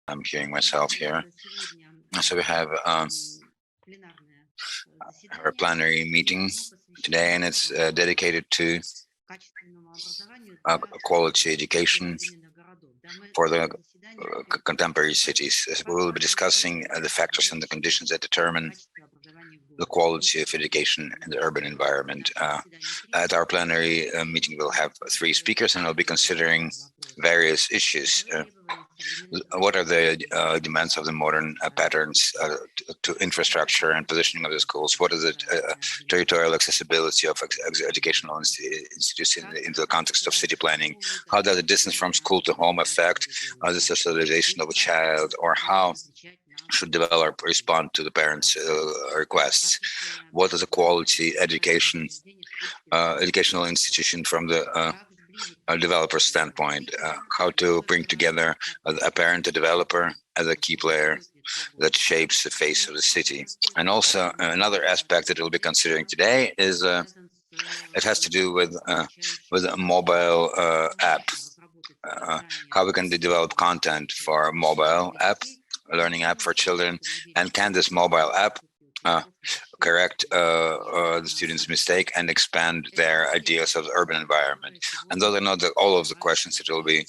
I'm hearing myself here. So we have our plenary meeting today, and it's dedicated to quality education for the contemporary cities. We will be discussing the factors and the conditions that determine the quality of education in the urban environment. At our plenary meeting, we'll have 3 speakers, and we'll be considering various issues. What are the demands of the modern patterns to infrastructure and positioning of the schools? What is the territorial accessibility of educational institutions in the context of city planning? How does the distance from school to home affect the socialization of a child, or how should developer respond to the parents' requests? What is a quality educational institution from the developer standpoint? How to bring together a parent, a developer as a key player that shapes the face of the city. And also another aspect that we'll be considering today is it has to do with a mobile app. How we can develop content for a mobile app, a learning app for children, and can this mobile app correct the students' mistake and expand their ideas of the urban environment? And those are not all of the questions that we'll be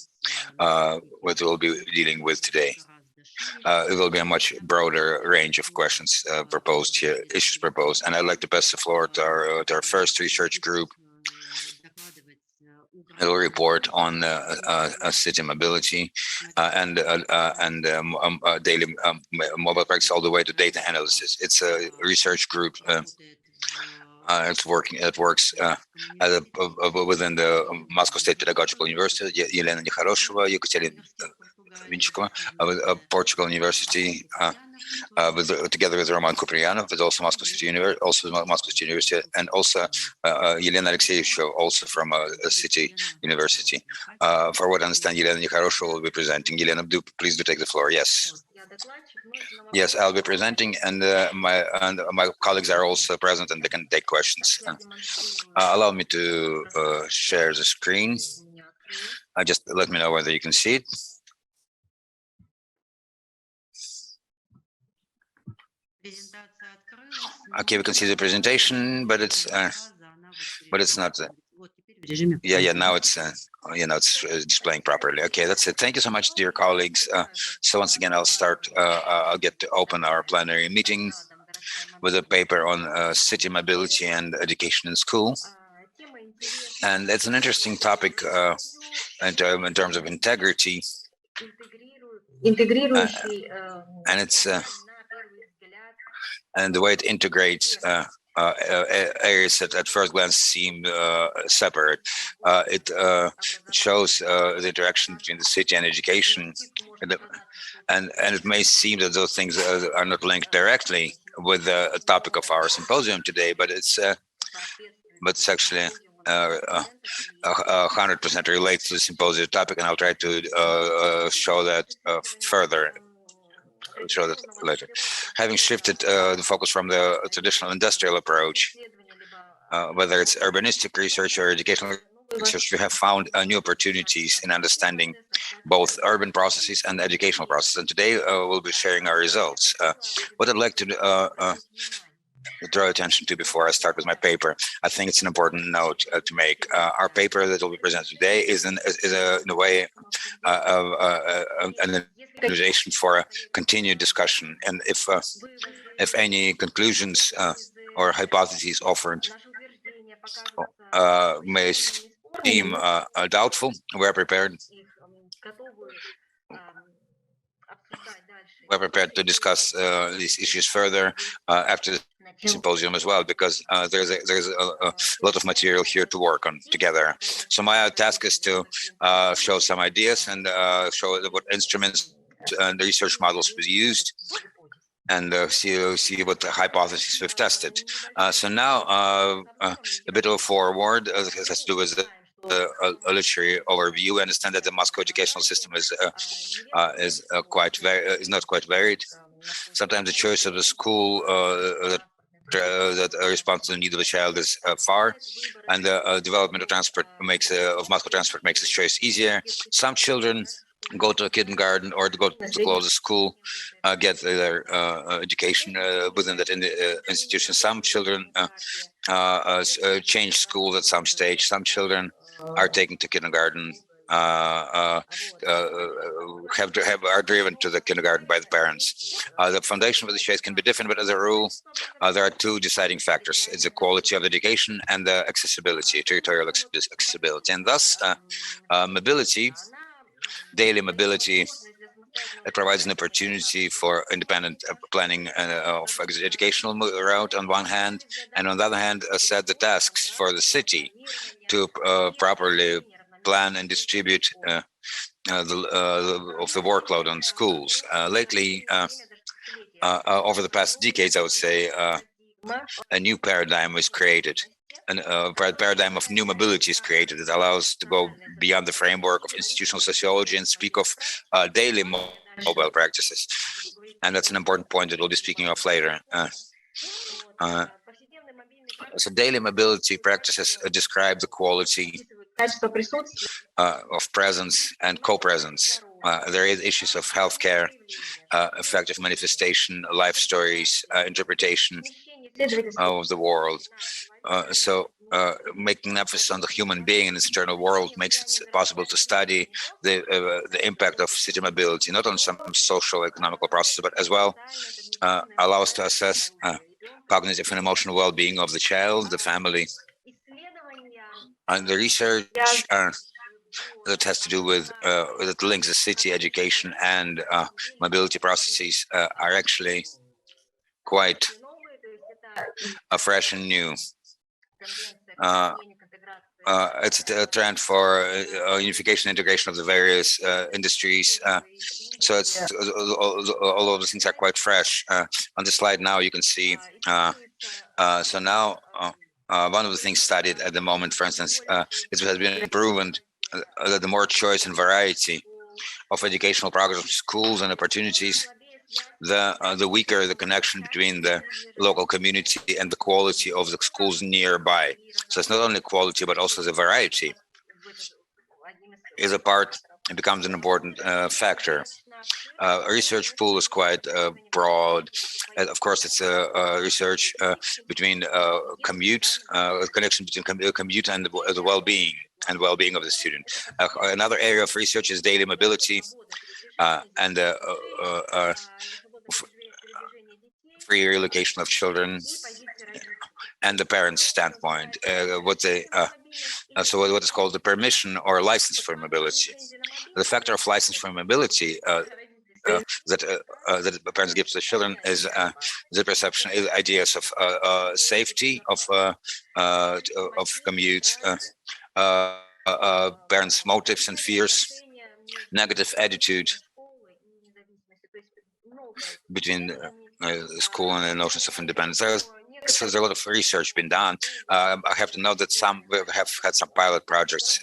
dealing with today. It will be a much broader range of questions proposed here, issues proposed, and I'd like to pass the floor to our first research group. It will report on city mobility and daily mobile practice all the way to data analysis. It's a research group. It works within the Moscow State Pedagogical University, Elena Nekhorosheva, Ekaterina Enchikova, Portugal University, together with Roman Kupriyanov, with also Moscow City University, and also Elena Alekseycheva, also from a city university. For what I understand, Elena Nekhorosheva will be presenting. Elena, please do take the floor. Yes. Yes, I'll be presenting, and my colleagues are also present, and they can take questions. Allow me to share the screen. Just let me know whether you can see it. Okay, we can see the presentation, but it's not. Now it's it's displaying properly. Okay, that's it. Thank you so much, dear colleagues. So once again, I'll get to open our plenary meeting with a paper on city mobility and education in school. And it's an interesting topic in terms of integrity. And it's and the way it integrates areas that at first glance seem separate. It shows the interaction between the city and education, and it may seem that those things are not linked directly with the topic of our symposium today, but it's actually 100% relates to the symposium topic, and I'll try to show that further. I'll show that later. Having shifted the focus from the traditional industrial approach, whether it's urbanistic research or educational research, we have found new opportunities in understanding both urban processes and educational processes. And today we'll be sharing our results. What I'd like to draw attention to before I start with my paper, I think it's an important note to make. Our paper that will be presented today is in a way an invitation for a continued discussion. And if any conclusions or hypotheses offered may seem doubtful, we're prepared. We're prepared to discuss these issues further after the symposium as well, because there's a lot of material here to work on together. So my task is to show some ideas and show what instruments and the research models we used, and see what the hypotheses we've tested. So now a bit of a forward has to do with the literary overview. I understand that the Moscow educational system is not quite varied. Sometimes the choice of the school that responds to the need of the child is far, and the development of Moscow transport makes this choice easier. Some children go to a kindergarten or to go to the closest school, get their education within that institution. Some children change schools at some stage. Some children are taken to kindergarten, are driven to the kindergarten by the parents. The foundation for the choice can be different, but as a rule, there are two deciding factors: it's the quality of the education and the accessibility, territorial accessibility, and thus mobility, daily mobility. It provides an opportunity for independent planning of educational route on one hand, and on the other hand, set the tasks for the city to properly plan and distribute of the workload on schools. Lately, over the past decades, I would say, a new paradigm was created. A paradigm of new mobility is created that allows to go beyond the framework of institutional sociology and speak of daily mobile practices. And that's an important point that we'll be speaking of later. So daily mobility practices describe the quality of presence and co-presence. There is issues of healthcare, effective manifestation, life stories, interpretation of the world. So making emphasis on the human being and its internal world makes it possible to study the impact of city mobility, not on some social, economical processes, but as well allow us to assess cognitive and emotional well-being of the child, the family. And the research that has to do with that links the city education and mobility processes are actually quite fresh and new. It's a trend for unification and integration of the various industries. So it's all of those things are quite fresh. On the slide now you can see. So now one of the things studied at the moment, for instance, it has been proven that the more choice and variety of educational programs, schools and opportunities, the weaker the connection between the local community and the quality of the schools nearby. So it's not only quality, but also the variety is a part, it becomes an important factor. Research pool is quite broad. Of course, it's a research between commute, connection between commute and the well-being of the student. Another area of research is daily mobility and free relocation of children and the parents' standpoint. What is called the permission or license for mobility. The factor of license for mobility that the parents give to the children is the perception, ideas of safety of commute, parents' motives and fears, negative attitude between school and the notions of independence. There's a lot of research been done. I have to note that we have had some pilot projects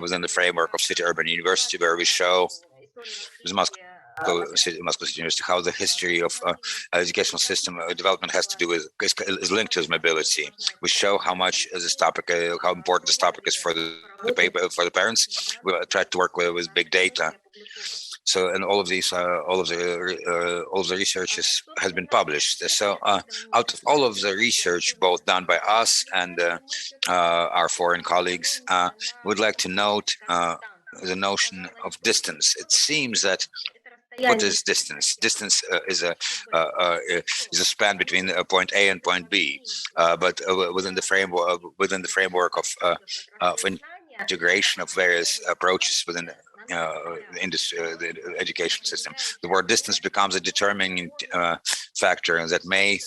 within the framework of City Urban University, where we show the Moscow City University how the history of educational system development has to do with is linked to mobility. We show how much this topic, how important this topic is for the paper for the parents. We tried to work with big data. So, and all of the research has been published. So, out of all of the research, both done by us and our foreign colleagues, we'd like to note the notion of distance. It seems that what is distance? Distance is a span between point A and point B, but within the framework of integration of various approaches within the industry, the education system, the word distance becomes a determining factor that may,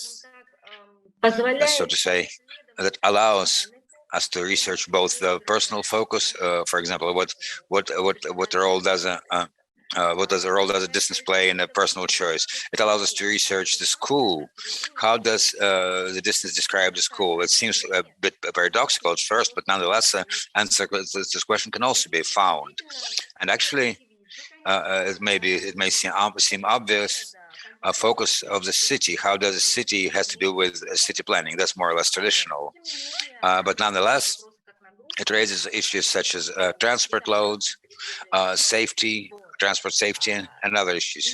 so to say, that allows us to research both the personal focus, for example, what role does a distance play in a personal choice. It allows us to research the school. How does the distance describe the school? It seems a bit paradoxical at first, but nonetheless, answer to this question can also be found. And actually, it may seem obvious. Focus of the city. How does a city has to do with city planning? That's more or less traditional, but nonetheless, it raises issues such as transport loads, safety, transport safety, and other issues.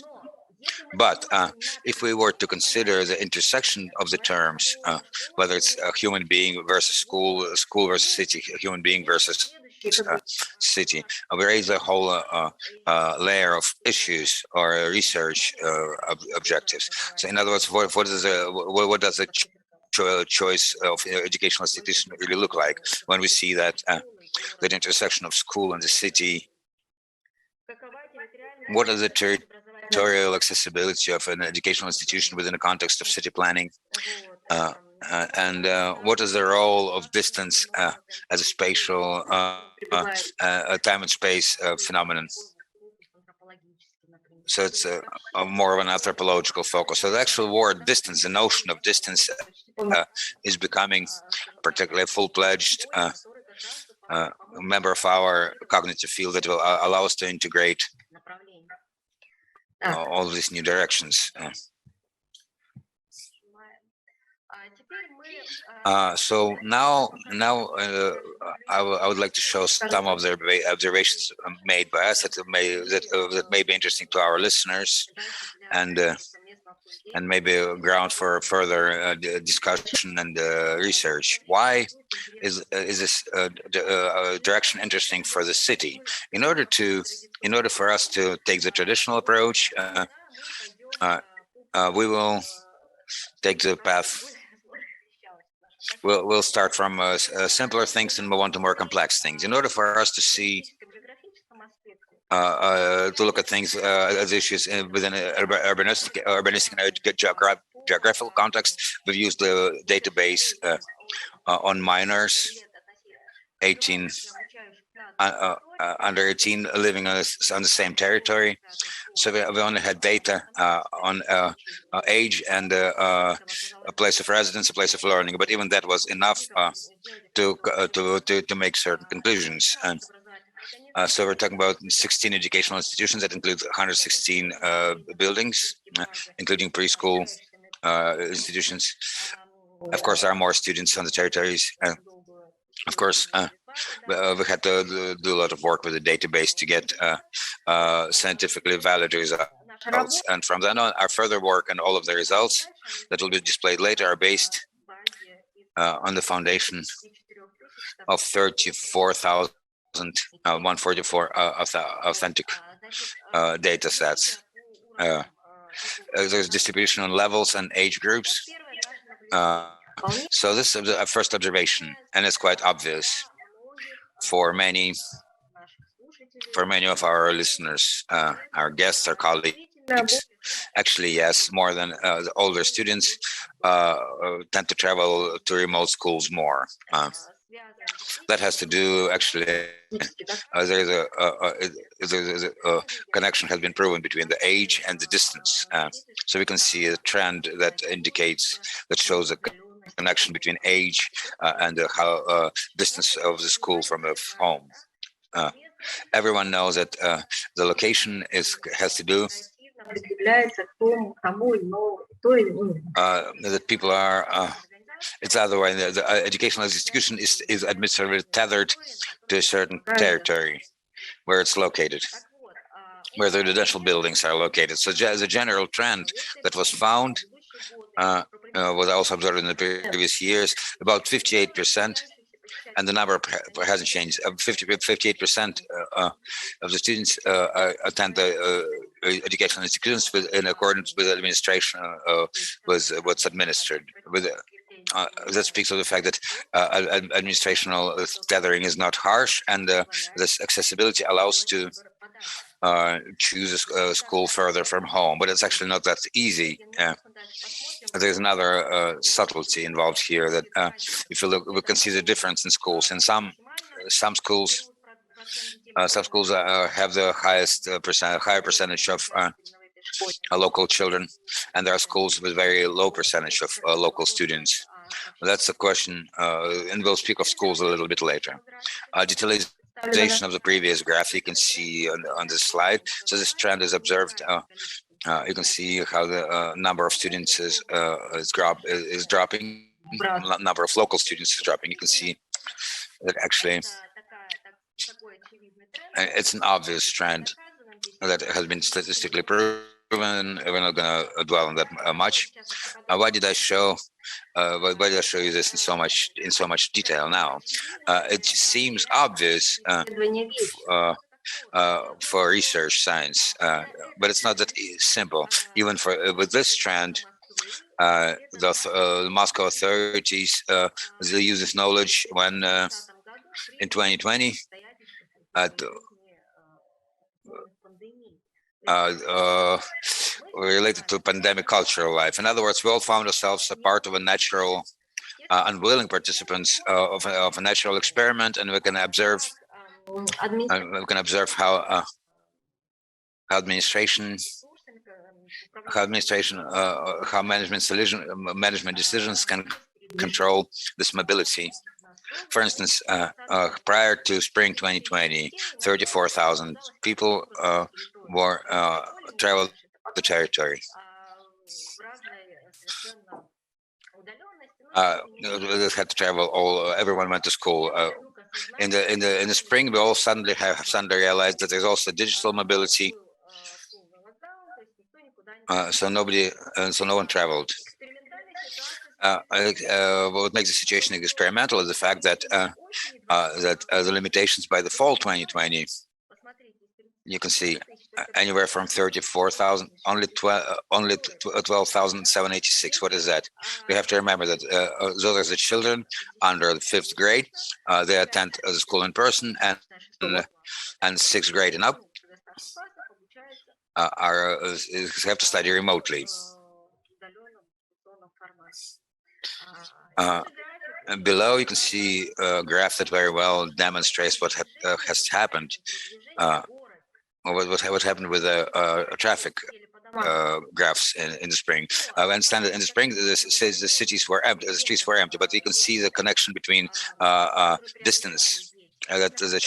But if we were to consider the intersection of the terms, whether it's a human being versus school, school versus city, human being versus city, we raise a whole layer of issues or research objectives. So, in other words, what does a choice of educational institution really look like when we see that that intersection of school and the city? What is the territorial accessibility of an educational institution within the context of city planning? And what is the role of distance as a spatial time and space phenomenon? So it's more of an anthropological focus. So the actual word distance, the notion of distance is becoming particularly a full-fledged member of our cognitive field that will allow us to integrate all these new directions. So now I would like to show some of the observations made by us that may be interesting to our listeners, and maybe a ground for further discussion and research. Why is this direction interesting for the city? In order for us to take the traditional approach, we will take the path. We'll start from simpler things and move on to more complex things. In order for us to see, to look at things as issues within an urbanistic and geographical context, we've used the database on minors, 18 under 18 living on the same territory. So we only had data on age and a place of residence, a place of learning. But even that was enough to make certain conclusions. And so we're talking about 16 educational institutions that include 116 buildings, including preschool institutions. Of course, there are more students on the territories. Of course, we had to do a lot of work with the database to get scientifically valid results. And from then on, our further work and all of the results that will be displayed later are based on the foundation of 34,144 authentic data sets. There's distribution on levels and age groups. So this is a first observation, and it's quite obvious for many of our listeners, our guests, our colleagues. Actually, yes, more than the older students tend to travel to remote schools more. That has to do, actually, there's a connection has been proven between the age and the distance. So we can see a trend that shows a connection between age and how distance of the school from the home. Everyone knows that the location has to do that people are. It's otherwise the educational institution is administratively tethered to a certain territory where it's located, where the residential buildings are located. So the general trend that was found was also observed in the previous years, about 58%, and the number hasn't changed. 58% of the students attend the educational institutions in accordance with administration with what's administered. That speaks of the fact that administrational tethering is not harsh, and this accessibility allows to choose a school further from home, but it's actually not that easy. There's another subtlety involved here that if you look, we can see the difference in schools. In some schools have the highest higher percentage of local children, and there are schools with very low percentage of local students. That's a question, and we'll speak of schools a little bit later. Detailization of the previous graph you can see on this slide. So this trend is observed. You can see how the number of students is dropping. Number of local students is dropping. You can see that actually it's an obvious trend that has been statistically proven. We're not going to dwell on that much. Why did I show you this in so much detail now? It seems obvious for research science, but it's not that simple. Even for with this trend, the Moscow authorities they use this knowledge when in 2020 at related to pandemic cultural life. In other words, we all found ourselves a part of a natural, unwilling participants of a natural experiment, and we can observe how administration, how management decisions can control this mobility. For instance, prior to spring 2020, 34,000 people were traveled the territory. They had to travel. Everyone went to school. In the spring, we all suddenly realized that there's also digital mobility. So no one traveled. What makes the situation experimental is the fact that the limitations by the fall 2020, you can see anywhere from 34,000, only 12,786. What is that? We have to remember that those are the children under the 5th grade. They attend the school in person, and 6th grade and up have to study remotely. Below, you can see a graph that very well demonstrates what has happened. What happened with traffic graphs in the spring. I understand that in the spring, the cities were empty, the streets were empty, but you can see the connection between distance that the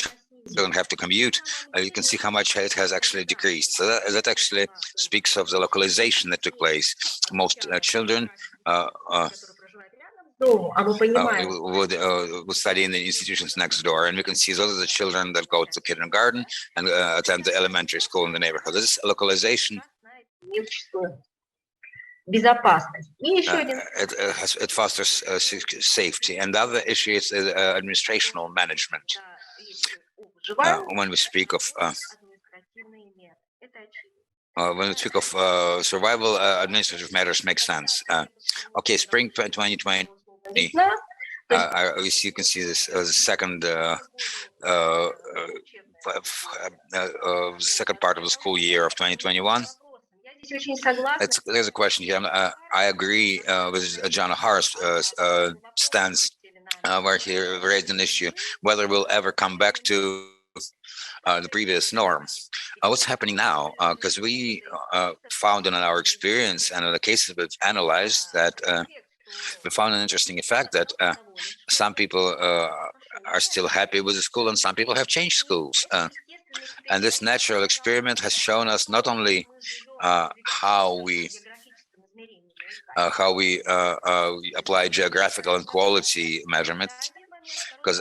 children have to commute. You can see how much it has actually decreased. So that actually speaks of the localization that took place. Most children would study in the institutions next door, and we can see those are the children that go to kindergarten and attend the elementary school in the neighborhood. This is localization. It fosters safety, and the other issue is administrational management. When we speak of survival, administrative matters make sense. Okay, spring 2020. You can see this second second part of the school year of 2021. There's a question here. I agree with John O'Hara's stance, where he raised an issue whether we'll ever come back to the previous norm. What's happening now? Because we found in our experience and in the cases we've analyzed that we found an interesting effect that some people are still happy with the school and some people have changed schools. And this natural experiment has shown us not only how we apply geographical and quality measurements, because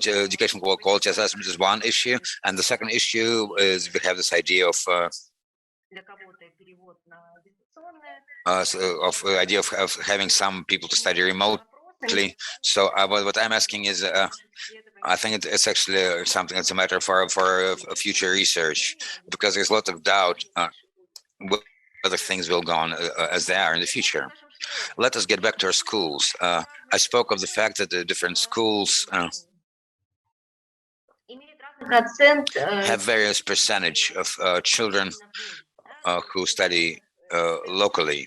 education quality assessment is one issue, and the second issue is we have this idea of having some people to study remotely. So what I'm asking is, I think it's actually something that's a matter for future research, because there's a lot of doubt whether things will go on as they are in the future. Let us get back to our schools. I spoke of the fact that the different schools have various percentage of children who study locally.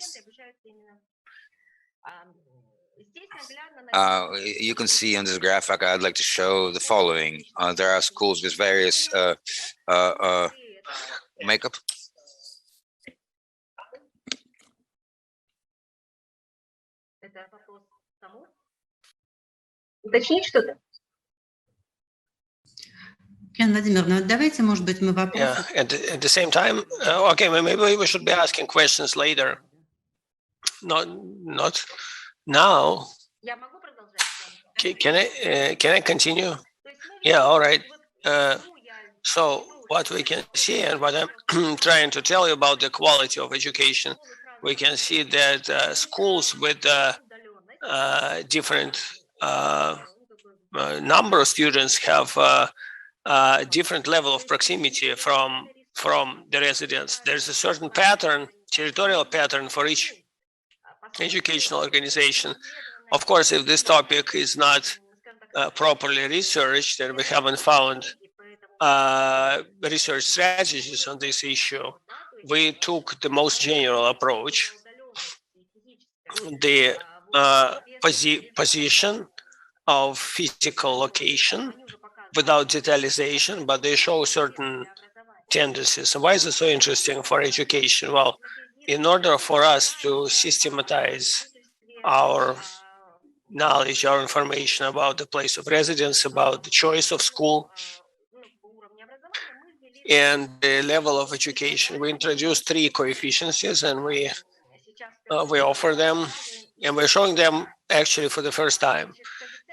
You can see on this graphic, I'd like to show the following. There are schools with various makeup. Давайте, может быть, мы вопросы. Yeah, at the same time, okay, maybe we should be asking questions later. Not now. Can I continue? Yeah, all right. So what we can see and what I'm trying to tell you about the quality of education, we can see that schools with different number of students have different level of proximity from the residents. There's a certain pattern, territorial pattern for each educational organization. Of course, if this topic is not properly researched and we haven't found research strategies on this issue, we took the most general approach. The position of physical location without detalization, but they show certain tendencies. Why is it so interesting for education? Well, in order for us to systematize our knowledge, our information about the place of residence, about the choice of school, and the level of education, we introduced 3 coefficients, and we offer them, and we're showing them actually for the first time,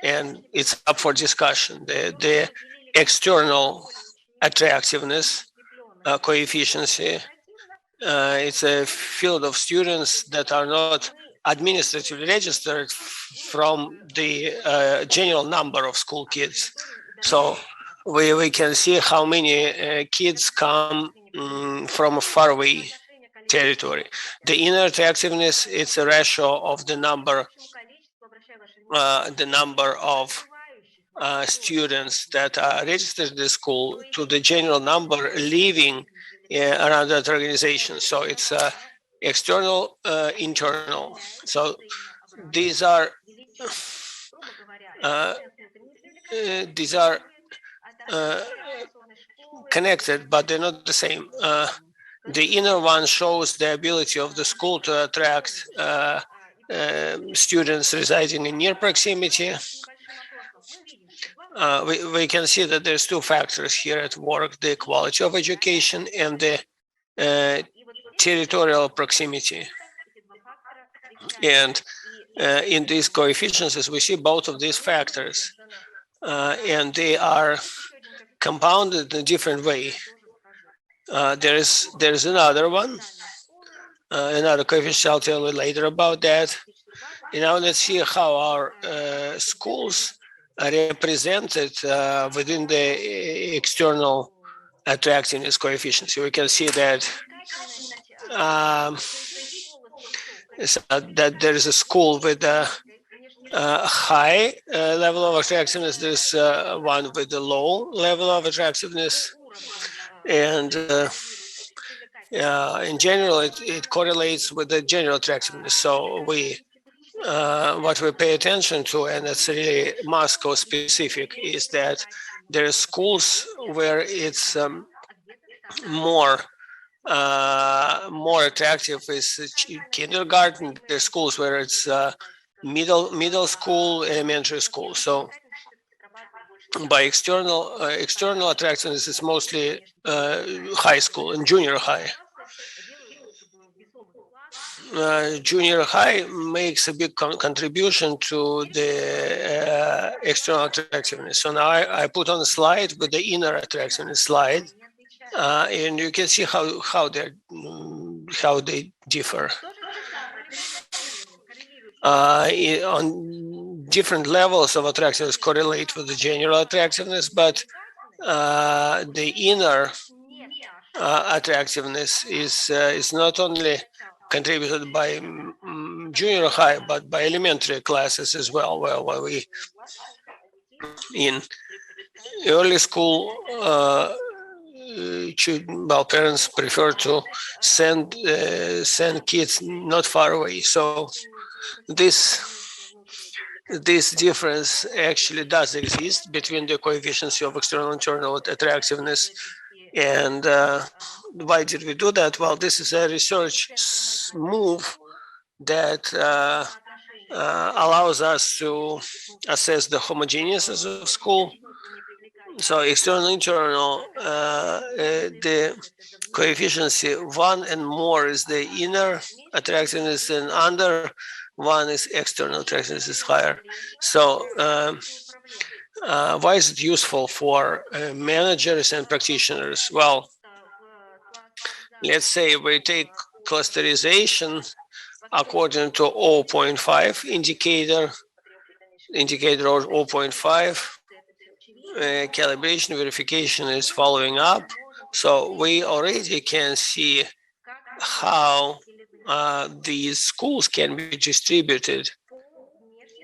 and it's up for discussion. The external attractiveness coefficient, it's a field of students that are not administratively registered from the general number of school kids. So we can see how many kids come from a faraway territory. The inner attractiveness, it's a ratio of the number of students that are registered in the school to the general number living around that organization. So it's external, internal. So these are connected, but they're not the same. The inner one shows the ability of the school to attract students residing in near proximity. We can see that there's 2 factors here at work: the quality of education and the territorial proximity. And in these coefficients, we see both of these factors, and they are compounded in a different way. There's another one, another coefficient. I'll tell you later about that. And now let's see how our schools are represented within the external attractiveness coefficient. So we can see that that there is a school with a high level of attractiveness. There's one with a low level of attractiveness, and in general, it correlates with the general attractiveness. So what we pay attention to, and it's really Moscow specific, is that there are schools where it's more attractive is kindergarten. There's schools where it's middle school, elementary school. So by external attractiveness, it's mostly high school and junior high. Junior high makes a big contribution to the external attractiveness. So now I put on a slide with the inner attractiveness slide, and you can see how they differ. On different levels of attractiveness correlate with the general attractiveness, but the inner attractiveness is not only contributed by junior high, but by elementary classes as well. Where we in early school, parents prefer to send kids not far away. So this difference actually does exist between the coefficients of external and internal attractiveness. And why did we do that? Well, this is a research move that allows us to assess the homogeneousness of school. So external, internal, the coefficients 1 and more is the inner attractiveness, and under 1 is external attractiveness is higher. So Why is it useful for managers and practitioners? Well, let's say we take clusterization according to 0.5 indicator of 0.5. Calibration verification is following up. So we already can see how these schools can be distributed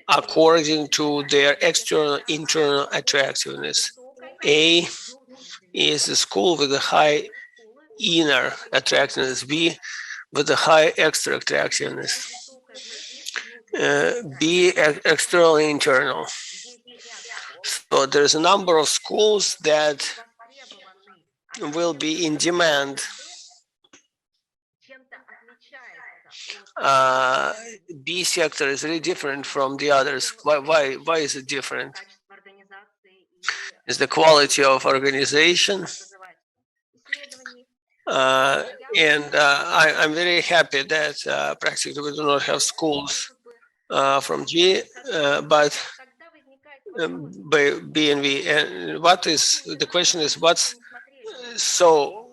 according to their external internal attractiveness. A is the school with a high inner attractiveness, B with a high extra attractiveness, B external internal. So there's a number of schools that will be in demand. B sector is really different from the others. Why is it different? It's the quality of organization. I'm very happy that practically we do not have schools from G, but B and V. And what is the question is what's so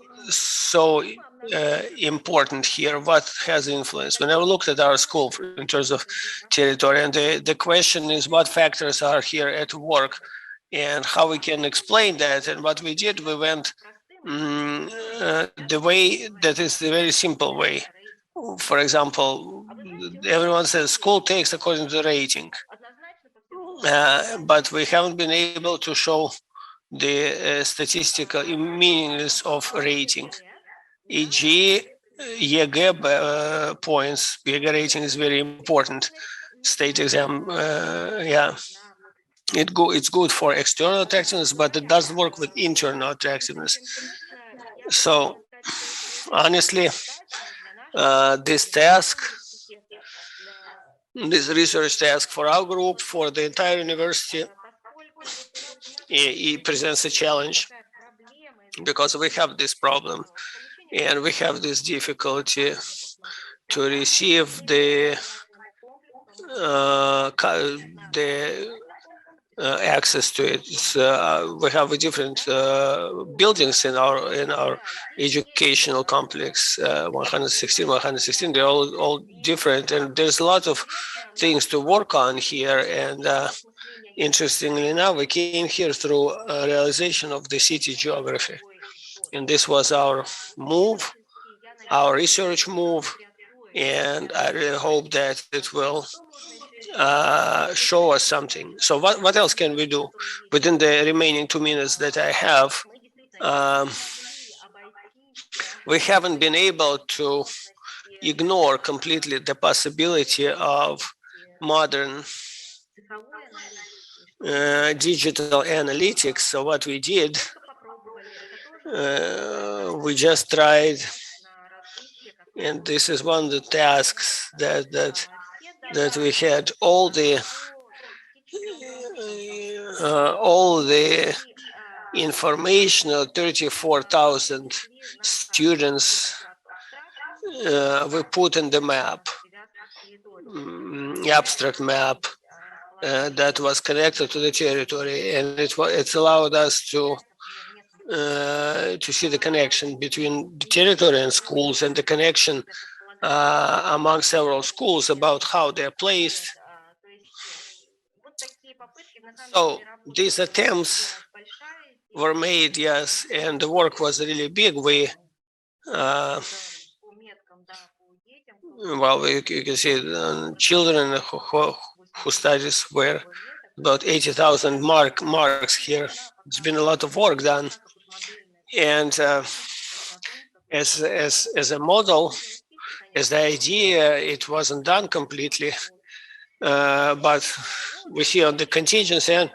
important here? What has influence? Whenever I looked at our school in terms of territory, and the question is what factors are here at work, and how we can explain that. And what we did, we went the way that is the very simple way. For example, everyone says school takes according to the rating, but we haven't been able to show the statistical meaningless of rating. E.g., EG points, EG rating is very important. State exam, yeah. It's good for external attractiveness, but it doesn't work with internal attractiveness. So, honestly, this research task for our group, for the entire university, it presents a challenge because we have this problem and we have this difficulty to receive the access to it. We have different buildings in our educational complex, 116. They're all different, and there's a lot of things to work on here. And interestingly enough, we came here through a realization of the city geography, and this was our move, our research move, and I really hope that it will show us something. So what else can we do within the remaining 2 minutes that I have? We haven't been able to ignore completely the possibility of modern digital analytics. So what we did, we just tried, and this is one of the tasks that we had, all the information of 34,000 students we put in the map, abstract map that was connected to the territory, and it's allowed us to see the connection between the territory and schools, and the connection among several schools about how they're placed. So these attempts were made, yes, and the work was really big. We well, you can see children who studies were about 80,000 marks here. It's been a lot of work done, and as a model, as the idea, it wasn't done completely, but we see on the contingency end.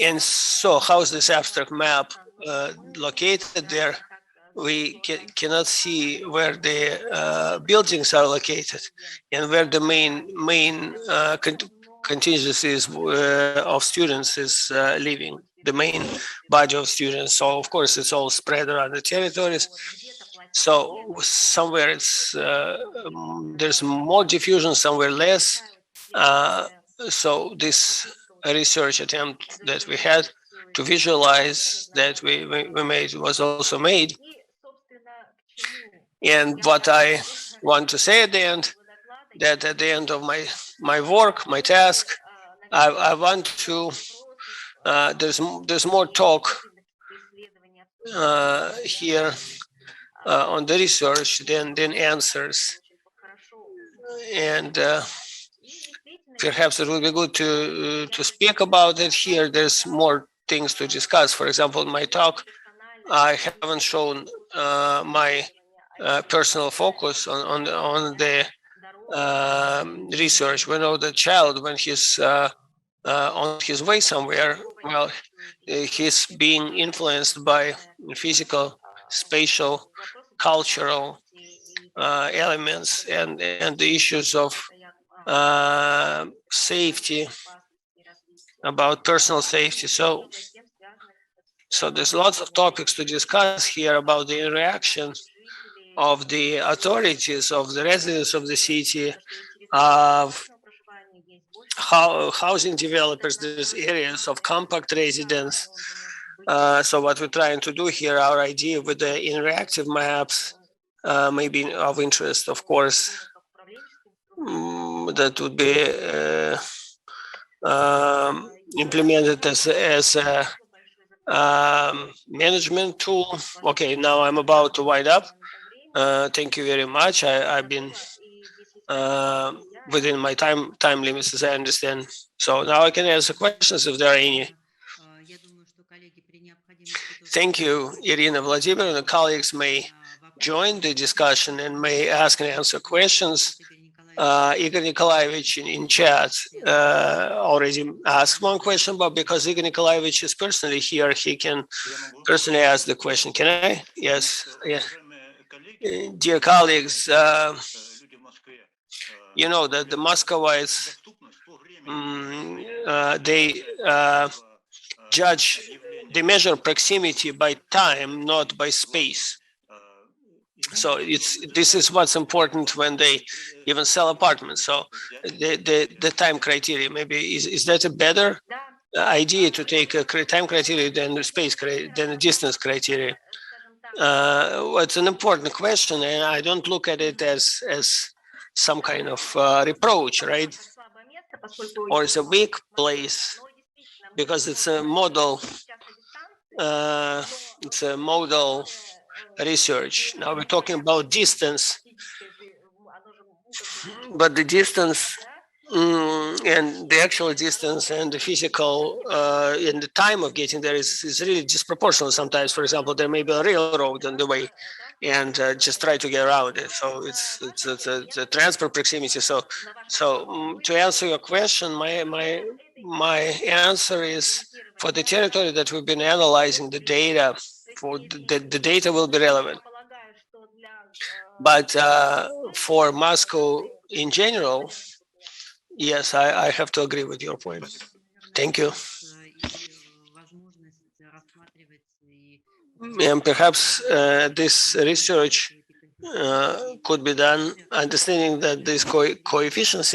And so, how's this abstract map located there? We cannot see where the buildings are located and where the main contingencies of students is living, the main body of students. So of course it's all spread around the territories. So somewhere it's there's more diffusion, somewhere less. So this research attempt that we had to visualize that we made was also made. And what I want to say at the end, that at the end of my work, my task, I want to, there's more talk here on the research than answers. And perhaps it would be good to speak about it here. There's more things to discuss. For example, in my talk, I haven't shown my personal focus on the research. We know the child, when he's on his way somewhere, well, he's being influenced by physical, spatial, cultural elements, and the issues of safety, about personal safety. So there's lots of topics to discuss here about the interaction of the authorities, of the residents of the city, of how housing developers, these areas of compact residence. So what we're trying to do here, our idea with the interactive maps may be of interest, of course. That would be implemented as a management tool. Okay, now I'm about to wind up. Thank you very much. I've been within my time limits, as I understand. So now I can answer questions if there are any. Thank you, Irina Vladimirovna. Colleagues may join the discussion and may ask and answer questions. Igor Nikolaevich in chat already asked one question, but because Igor Nikolaevich is personally here, he can personally ask the question. Can I? Yes. Yeah. Dear colleagues, you know that the Muscovites, they judge, they measure proximity by time, not by space. So this is what's important when they even sell apartments. So the time criteria, maybe is that a better idea to take a time criteria than the space than the distance criteria? It's an important question, and I don't look at it as some kind of reproach, right? Or it's a weak place, because it's a model. It's a model research. Now we're talking about distance, but the distance and the actual distance and the physical and the time of getting there is really disproportional sometimes. For example, there may be a railroad on the way, and just try to get around it. So it's a transport proximity. So to answer your question, my answer is, for the territory that we've been analyzing, the data for the data will be relevant. But for Moscow in general, yes, I have to agree with your point. Thank you. And perhaps this research could be done understanding that these coefficients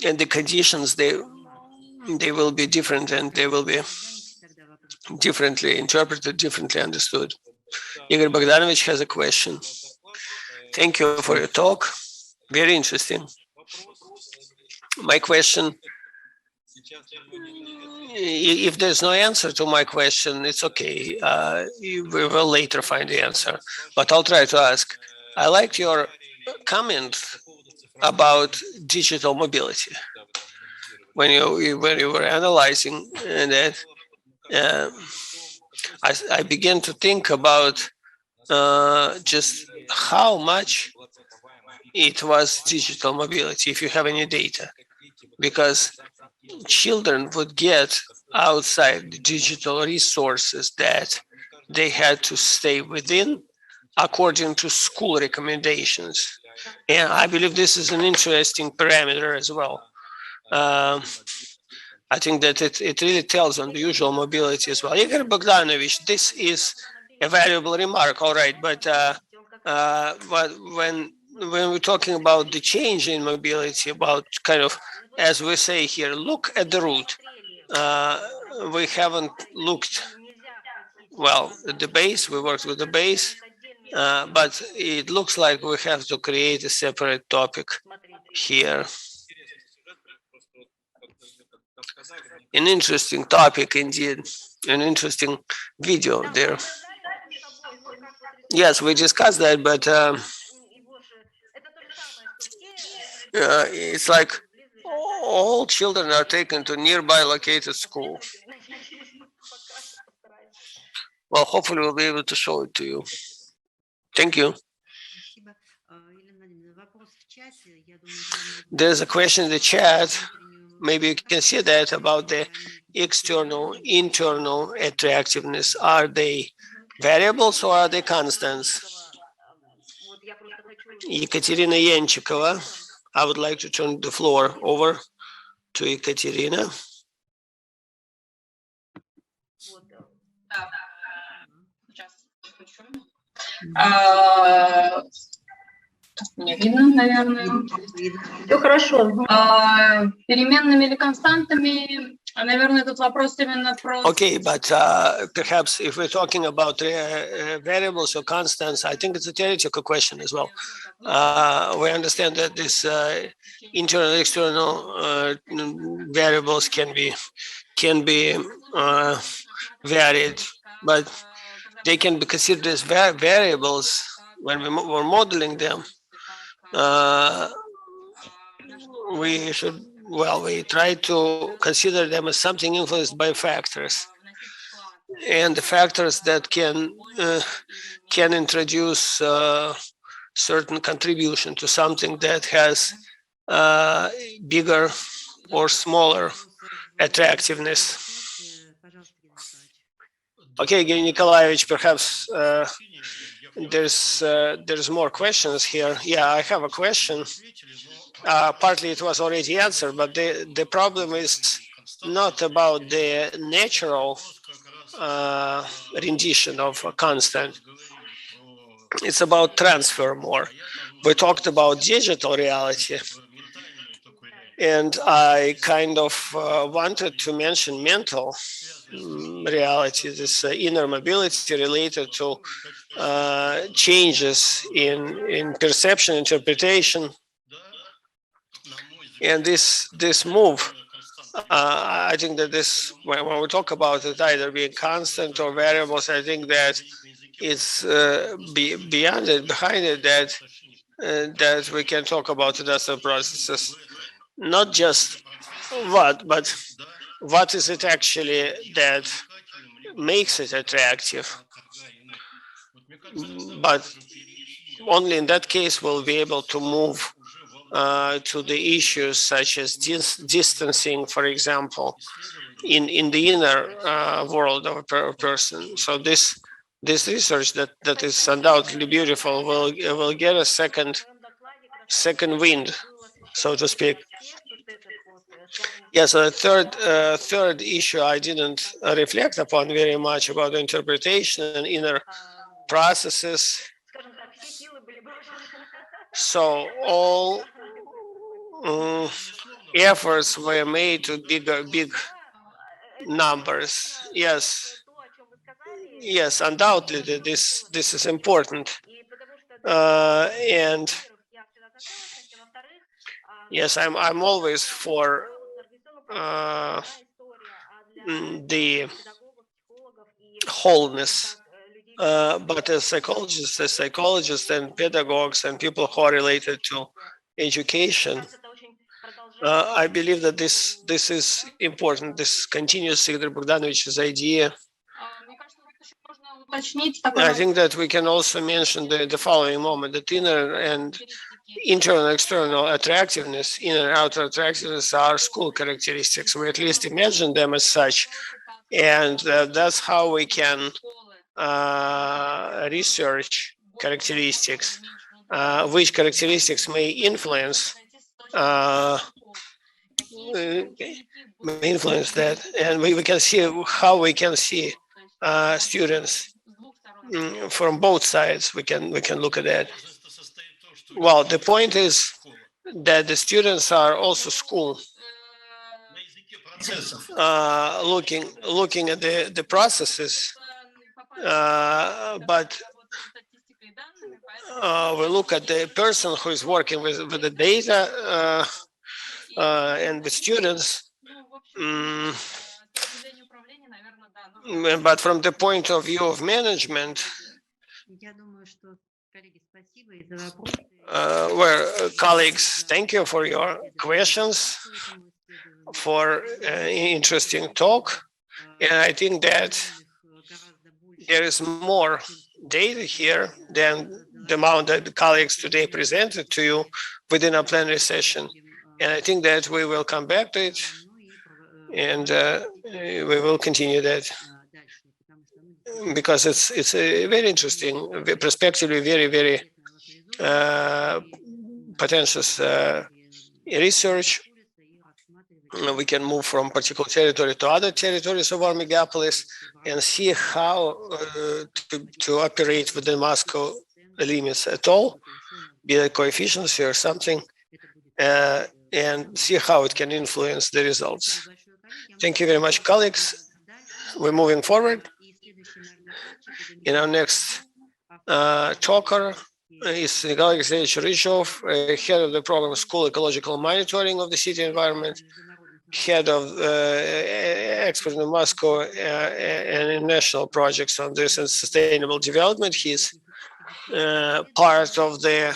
and the conditions, they will be different, and they will be differently interpreted, differently understood. Igor Bogdanovich has a question. Thank you for your talk. Very interesting. My question, if there's no answer to my question, it's okay. We will later find the answer, but I'll try to ask. I liked your comment about digital mobility when you were analyzing that. I began to think about just how much it was digital mobility, if you have any data, because children would get outside the digital resources that they had to stay within according to school recommendations. And I believe this is an interesting parameter as well. I think that it really tells on the usual mobility as well. Igor Bogdanovich, this is a valuable remark, all right, but when when we're talking about the change in mobility, about kind of, as we say here, look at the root. We haven't looked well at the base. We worked with the base, but it looks like we have to create a separate topic here. An interesting topic indeed, an interesting video there. Yes, we discussed that, but it's like all children are taken to nearby located school. Well, hopefully we'll be able to show it to you. Thank you. There's a question in the chat. Maybe you can see that about the external, internal attractiveness. Are they variables or are they constants? Ekaterina Enchikova. I would like to turn the floor over to Ekaterina. Не видно, наверное. Все хорошо. Переменными или константами, наверное, этот вопрос именно про... Okay, but perhaps if we're talking about variables or constants, I think it's a theoretical question as well. We understand that this internal, external variables can be varied, but they can be considered as variables when we're modeling them. We try to consider them as something influenced by factors, and the factors that can introduce certain contribution to something that has bigger or smaller attractiveness. Okay, Evgeny Nikolaevich, perhaps there's more questions here. Yeah, I have a question. Partly it was already answered, but the problem is not about the natural rendition of a constant. It's about transfer more. We talked about digital reality, and I kind of wanted to mention mental reality, this inner mobility related to changes in perception, interpretation. And this move, I think that this, when we talk about it either being constant or variables, I think that it's beyond it, behind it, that we can talk about industrial processes. Not just what, but what is it actually that makes it attractive? But only in that case we'll be able to move to the issues such as distancing, for example, in the inner world of a person. So this research that is undoubtedly beautiful will get a second wind, so to speak. Yes, the third issue I didn't reflect upon very much about interpretation and inner processes. So all efforts were made to big numbers. Yes, undoubtedly this is important, and yes, I'm always for the wholeness, but as psychologists and pedagogues and people who are related to education, I believe that this is important. This continues Igor Bogdanovich's idea. I think that we can also mention the following moment: that inner and internal and external attractiveness, inner and outer attractiveness are school characteristics. We at least imagine them as such, and that's how we can research characteristics, which characteristics may influence that, and we can see how we can see students from both sides. We can look at that. Well, the point is that the students are also school, looking at the processes, but we look at the person who is working with the data and the students. But from the point of view of management, colleagues, thank you for your questions, for interesting talk. And I think that there is more data here than the amount that the colleagues today presented to you within a plenary session. And I think that we will come back to it, and we will continue that, because it's a very interesting, prospectively very potential research. We can move from particular territory to other territories of our megapolis and see how to operate within Moscow limits at all, be it coefficients or something, and see how it can influence the results. Thank you very much, colleagues. We're moving forward. In our next talker is Elena Alekseycheva, head of the program School Ecological Monitoring of the City Environment, head of expert in Moscow and in national projects on this and sustainable development. He's part of the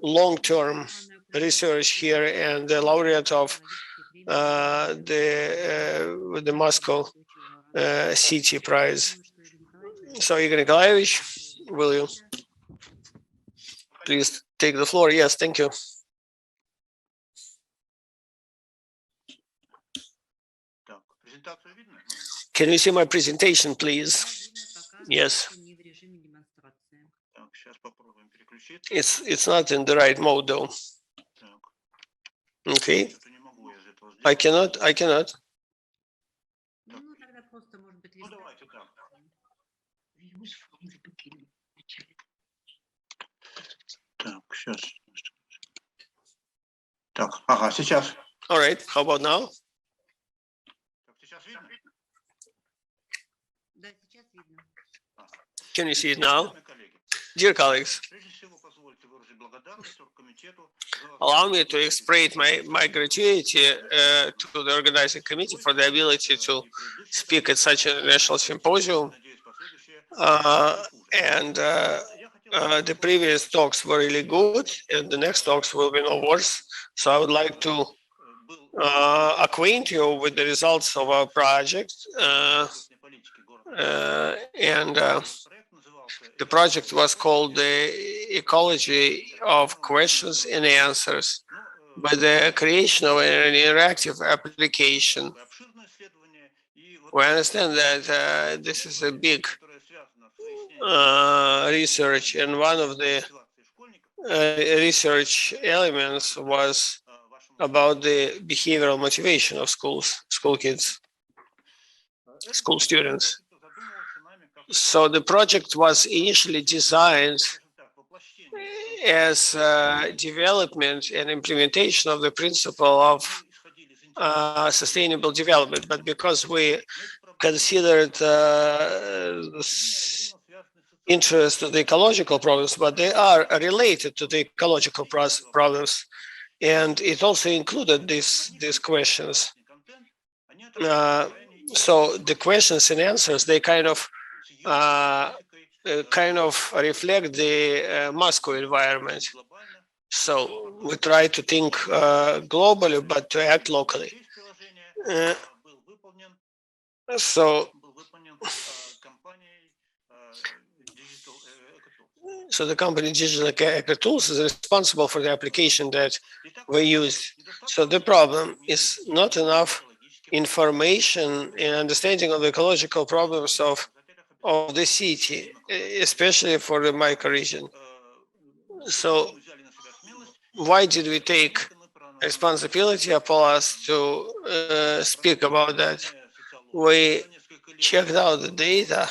long-term research here and the laureate of the Moscow City Prize. So, Igor Nikolaevich, will you please take the floor? Yes, thank you. Can you see my presentation, please? Yes. It's not in the right mode, though. Okay. I cannot. All right. How about now? Can you see it now? Dear colleagues, allow me to express my gratitude to the organizing committee for the ability to speak at such a national symposium. The previous talks were really good, and the next talks will be no worse. So I would like to acquaint you with the results of our project. The project was called the Ecology of Questions and Answers, by the creation of an interactive application. We understand that this is a big research, and one of the research elements was about the behavioral motivation of school kids, school students. So the project was initially designed as development and implementation of the principle of sustainable development, but because we considered interest to the ecological problems, but they are related to the ecological problems, and it also included these questions. So the questions and answers, they kind of reflect the Moscow environment. So we try to think globally, but to act locally. So the company Digital Eco Tools is responsible for the application that we use. So the problem is not enough information and understanding of the ecological problems of the city, especially for the microregion. So why did we take responsibility upon us to speak about that? We checked out the data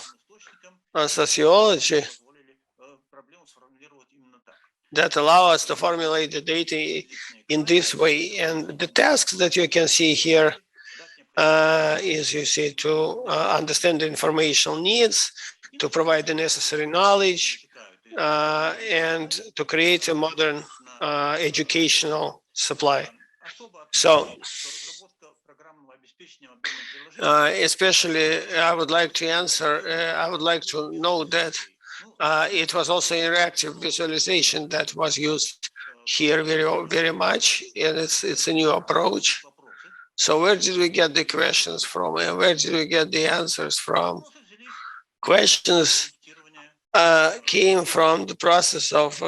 on sociology, that allow us to formulate the data in this way. And the tasks that you can see here is, you see, to understand the informational needs, to provide the necessary knowledge, and to create a modern educational supply. So, especially, I would like to note that it was also interactive visualization that was used here very much, and it's a new approach. So where did we get the questions from, and where did we get the answers from? Questions came from the process of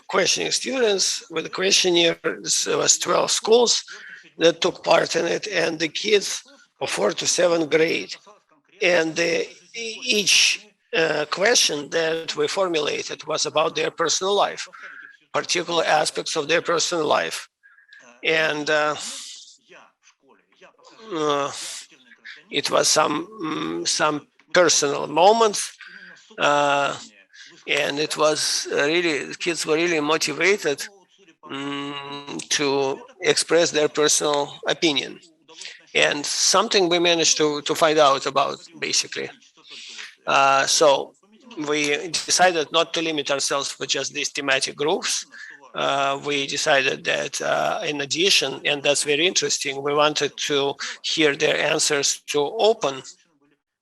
questioning students with the questionnaire. There was 12 schools that took part in it, and the kids of 4th to 7th grade. And each question that we formulated was about their personal life, particular aspects of their personal life. And it was some personal moments, and it was really, the kids were really motivated to express their personal opinion. And something we managed to find out about, basically. So we decided not to limit ourselves with just these thematic groups. We decided that in addition, and that's very interesting, we wanted to hear their answers to open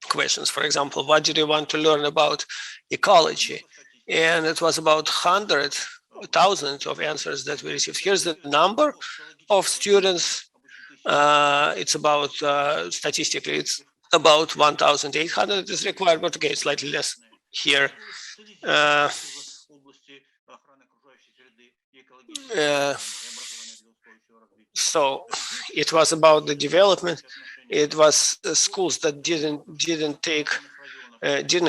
questions. For example, what did you want to learn about ecology? And it was about 100,000 of answers that we received. Here's the number of students. It's about, statistically, it's about 1,800 is required, but okay, slightly less here. So it was about the development. It was schools that didn't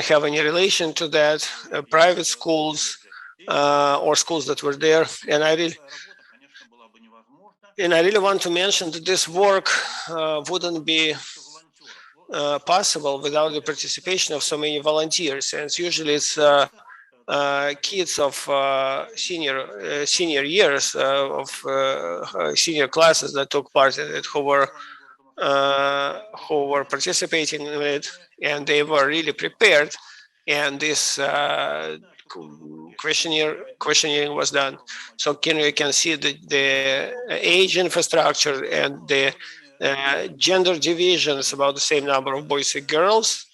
have any relation to that, private schools or schools that were there. And I really want to mention that this work wouldn't be possible without the participation of so many volunteers. And usually it's kids of senior years of senior classes that took part in it, who were participating in it, and they were really prepared. And this questionnaire was done. So you can see the age infrastructure and the gender divisions, about the same number of boys and girls.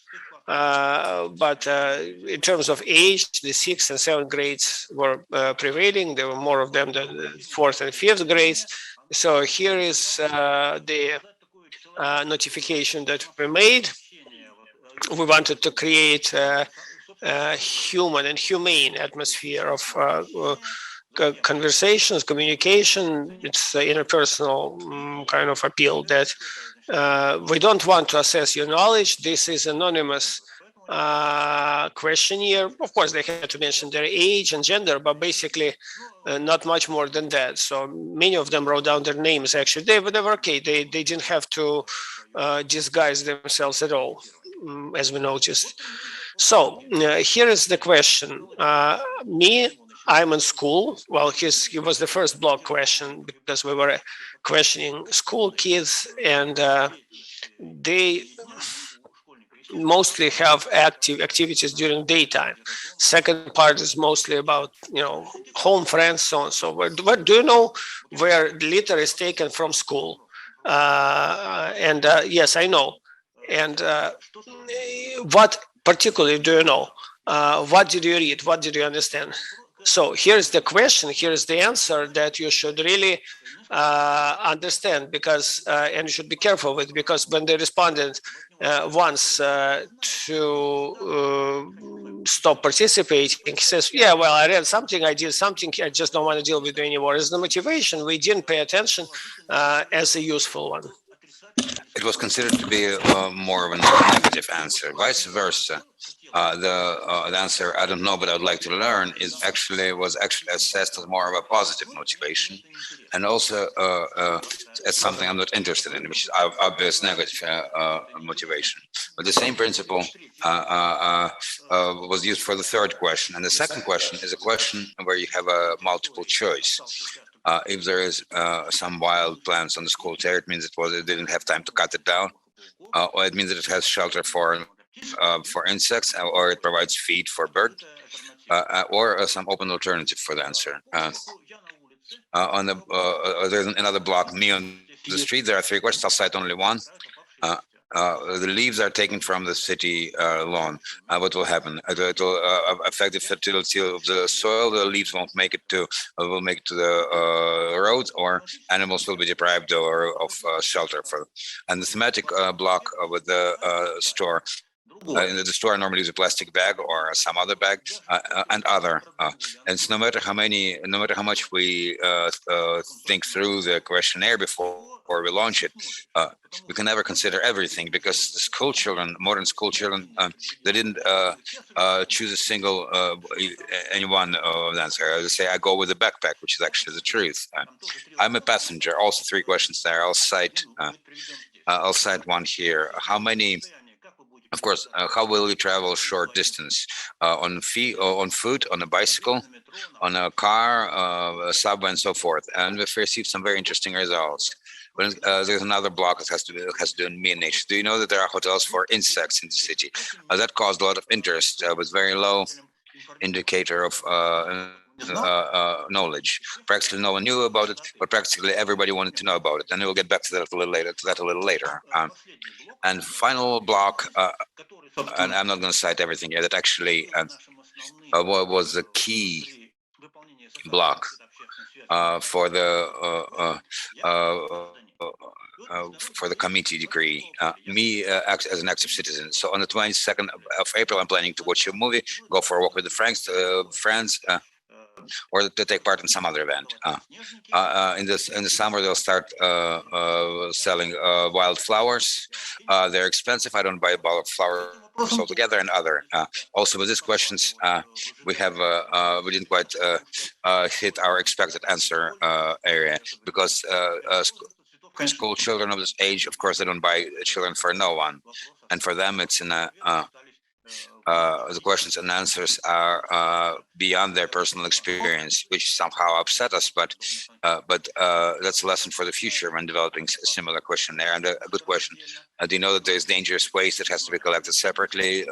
But in terms of age, the 6th and 7th grades were prevailing. There were more of them than the 4th and 5th grades. So here is the notification that we made. We wanted to create a human and humane atmosphere of conversations, communication. It's interpersonal kind of appeal that we don't want to assess your knowledge. This is anonymous questionnaire. Of course, they had to mention their age and gender, but basically not much more than that. So many of them wrote down their names. Actually, they were okay. They didn't have to disguise themselves at all, as we noticed. So here is the question. I'm in school. Well, he was the first block question because we were questioning school kids, and they mostly have activities during daytime. Second part is mostly about home friends, so on. So what do you know where litter is taken from school? Yes, I know. And what particularly do you know? What did you read? What did you understand? So here's the question, here's the answer that you should really understand, because and you should be careful with, because when the respondent wants to stop participating, he says, yeah, well, I read something, I did something, I just don't want to deal with it anymore. Is the motivation we didn't pay attention as a useful one. It was considered to be more of a negative answer. Vice versa, The answer, I don't know, but I would like to learn, was actually assessed as more of a positive motivation, and also as something I'm not interested in, which is obvious negative motivation. But the same principle was used for the third question. And the second question is a question where you have a multiple choice. If there is some wild plants on the school territory, it means it didn't have time to cut it down, or it means that it has shelter for insects, or it provides feed for birds, or some open alternative for the answer. There's another block, me on the street. There are three questions. I'll cite only one. The leaves are taken from the city lawn. What will happen? It will affect the fertility of the soil. The leaves won't make it to the road, or animals will be deprived of shelter. And the thematic block with the store. In the store, normally use a plastic bag or some other bag, and other. And so no matter how much we think through the questionnaire before we launch it, we can never consider everything, because the school children, modern school children, they didn't choose a single any one answer. I say I go with the backpack, which is actually the truth. I'm a passenger. Also, three questions there. I'll cite one here. How many? Of course, how will you travel a short distance? On foot, on a bicycle, on a car, a subway, and so forth. And we've received some very interesting results. There's another block that has to do with me and nature. Do you know that there are hotels for insects in the city? That caused a lot of interest, with very low indicator of knowledge. Practically no one knew about it, but practically everybody wanted to know about it. And we'll get back to that a little later. And final block, and I'm not going to cite everything here, that actually was the key block for the committee decree. Me act as an active citizen. So on the 22nd of April, I'm planning to watch a movie, go for a walk with the friends, or to take part in some other event. In the summer, they'll start selling wild flowers. They're expensive. I don't buy a bottle of flowers altogether, and other. Also, with these questions, we didn't quite hit our expected answer area, because school children of this age, of course, they don't buy children for no one, and for them, it's in a the questions and answers are beyond their personal experience, which somehow upset us. But that's a lesson for the future when developing a similar questionnaire. And a good question: do you know that there's dangerous waste that has to be collected separately?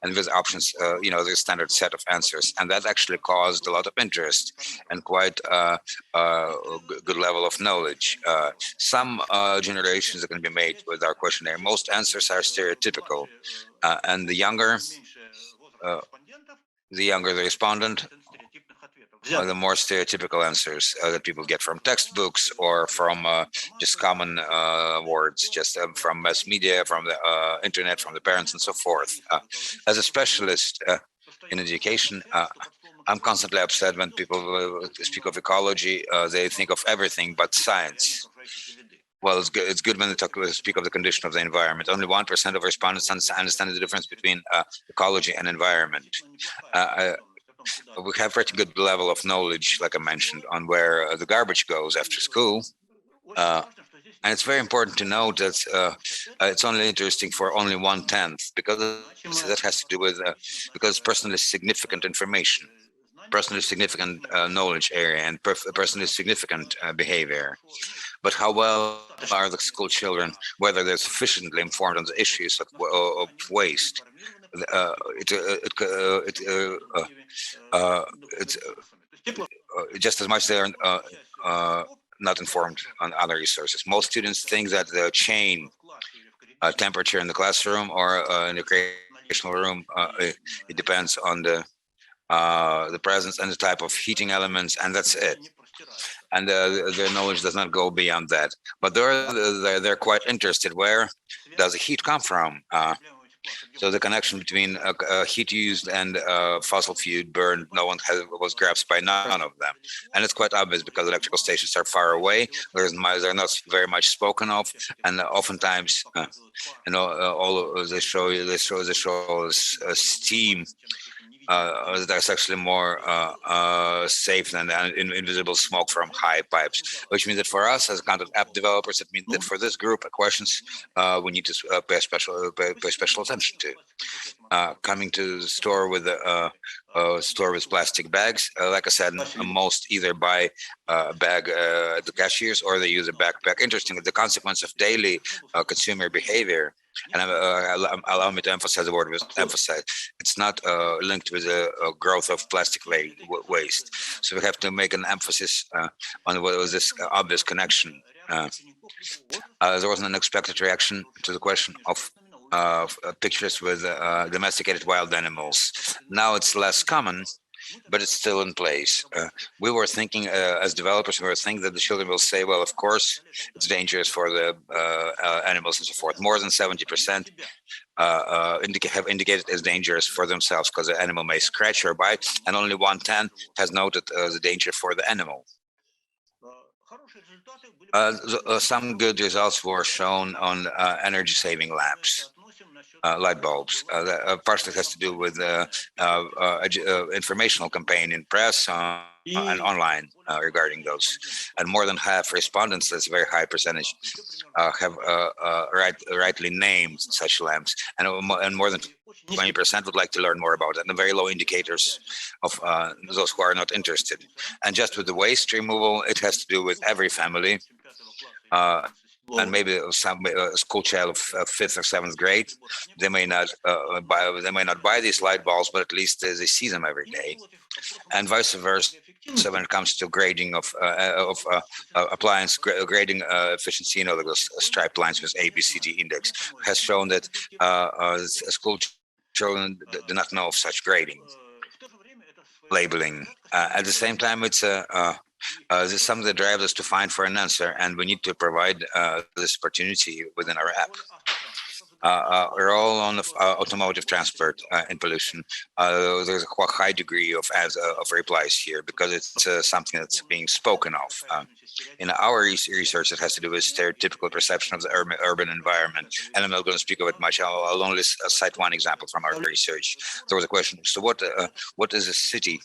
And with options, there's a standard set of answers, and that actually caused a lot of interest and quite a good level of knowledge. Some generations are going to be made with our questionnaire. Most answers are stereotypical, and the younger the respondent, the more stereotypical answers that people get from textbooks or from just common words, just from mass media, from the internet, from the parents, and so forth. As a specialist in education, I'm constantly upset when people speak of ecology. They think of everything but science. Well, it's good when they speak of the condition of the environment. Only 1% of respondents understand the difference between ecology and environment. We have pretty good level of knowledge, like I mentioned, on where the garbage goes after school. And it's very important to note that it's only interesting for only 1/10, because that has to do with because personally significant information, personally significant knowledge area, and personally significant behavior. But how well are the school children, whether they're sufficiently informed on the issues of waste? It's just as much they're not informed on other resources. Most students think that the chain temperature in the classroom or in the recreational room, it depends on the presence and the type of heating elements, and that's it. And their knowledge does not go beyond that. But they're quite interested. Where does the heat come from? So the connection between heat used and fossil fuel burned, no one was grasped by none of them. And it's quite obvious because electrical stations are far away. They're not very much spoken of, and oftentimes, all of they show us steam. That's actually more safe than invisible smoke from high pipes, which means that for us as kind of app developers, it means that for this group of questions, we need to pay special attention to. Coming to the store with store with plastic bags, like I said, most either buy a bag at the cashiers or they use a backpack. Interestingly, the consequence of daily consumer behavior, and allow me to emphasize the word emphasize, it's not linked with the growth of plastic waste. So we have to make an emphasis on what was this obvious connection. There was an unexpected reaction to the question of pictures with domesticated wild animals. Now it's less common, but it's still in place. We were thinking, as developers, we were thinking that the children will say, well, of course, it's dangerous for the animals and so forth. More than 70% have indicated as dangerous for themselves because the animal may scratch or bite, and only 1/10 has noted the danger for the animal. Some good results were shown on energy-saving lamps. Light bulbs. Partially has to do with informational campaign in press and online regarding those. And more than half respondents, that's a very high percentage, have rightly named such lamps. And more than 20% would like to learn more about it. And the very low indicators of those who are not interested. And just with the waste removal, it has to do with every family. And maybe some school child of 5th or 7th grade, they may not buy these light bulbs, but at least they see them every day, and vice versa. So when it comes to grading of appliance grading efficiency, those striped lines with A, B, C, D index has shown that school children do not know of such grading labeling. At the same time, it's this is something that drives us to find for an answer, and we need to provide this opportunity within our app. We're all on automotive transport and pollution. There's a quite high degree of replies here because it's something that's being spoken of. In our research, it has to do with stereotypical perception of the urban environment, and I'm not going to speak of it much. I'll only cite one example from our research. There was a question: so what is a city?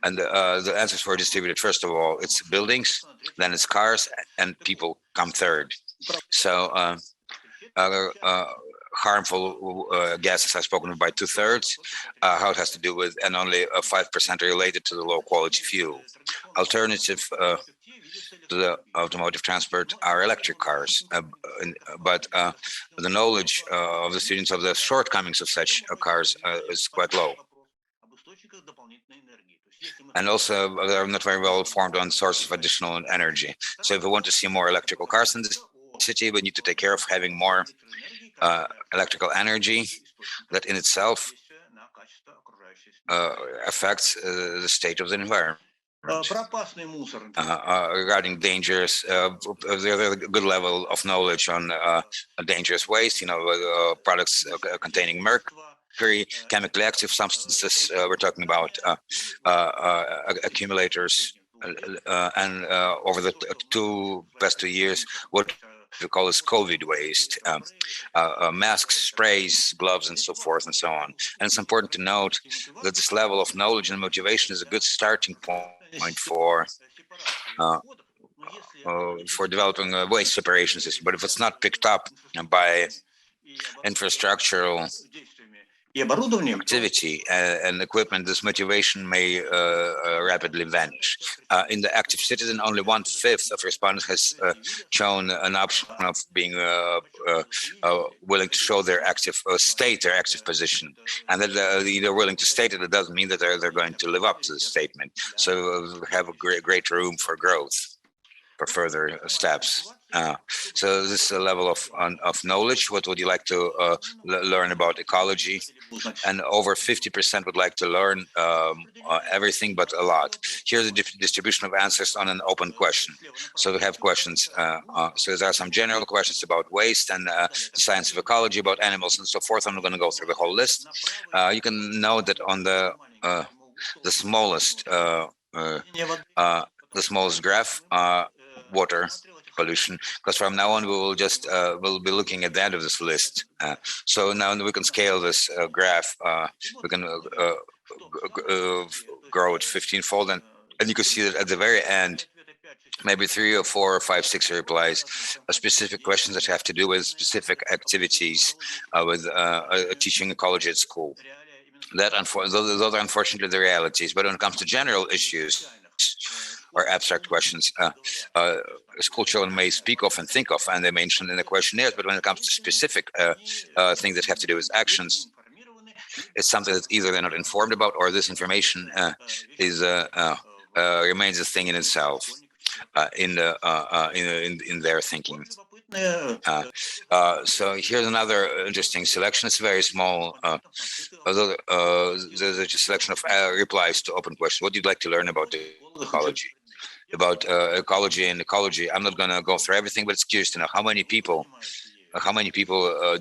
And the answers were distributed. First of all, it's buildings, then it's cars, and people come third. So harmful gases are spoken by 2/3, how it has to do with, and only 5% related to the low quality fuel. Alternative to the automotive transport are electric cars, but the knowledge of the students of the shortcomings of such cars is quite low. And also they're not very well informed on sources of additional energy. So if we want to see more electrical cars in the city, we need to take care of having more electrical energy that in itself affects the state of the environment. Regarding dangers, there's a good level of knowledge on dangerous waste, products containing mercury, chemically active substances. We're talking about accumulators, and over the past 2 years, what we call is COVID waste, masks, sprays, gloves, and so forth and so on. And it's important to note that this level of knowledge and motivation is a good starting point for developing a waste separation system. But if it's not picked up by infrastructural activity and equipment, this motivation may rapidly vanish. In the active citizen, only 1/5 of respondents has shown an option of being willing to show their state their active position, and that they're willing to state it. It doesn't mean that they're going to live up to the statement. So we have a great room for growth, for further steps. So this is a level of knowledge. What would you like to learn about ecology? And over 50% would like to learn everything but a lot. Here's the distribution of answers on an open question. So we have questions. So there are some general questions about waste and the science of ecology, about animals and so forth. I'm not going to go through the whole list. You can know that on the smallest graph, water pollution, because from now on we will just we'll be looking at the end of this list. So now we can scale this graph. We can grow it 15-fold, and you can see that at the very end, maybe 3 or 4 or 5, 6 replies, specific questions that have to do with specific activities with teaching ecology at school. Those are unfortunately the realities. But when it comes to general issues or abstract questions, school children may speak of and think of, and they mention in the questionnaires. But when it comes to specific things that have to do with actions, it's something that either they're not informed about, or this information is remains a thing in itself in their thinking. So here's another interesting selection. It's very small. There's a selection of replies to open questions. What do you like to learn about ecology? About ecology and ecology. I'm not going to go through everything, but it's curious to know how many people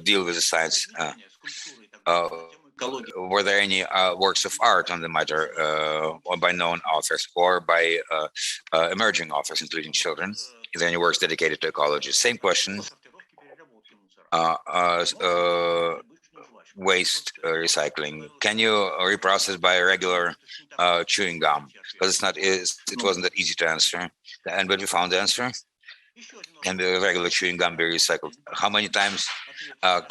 deal with the science. Were there any works of art on the matter, or by known authors, or by emerging authors, including children? Is there any works dedicated to ecology? Same question. Waste recycling. Can you reprocess by regular chewing gum? Because it wasn't that easy to answer. And when we found the answer, can the regular chewing gum be recycled? How many times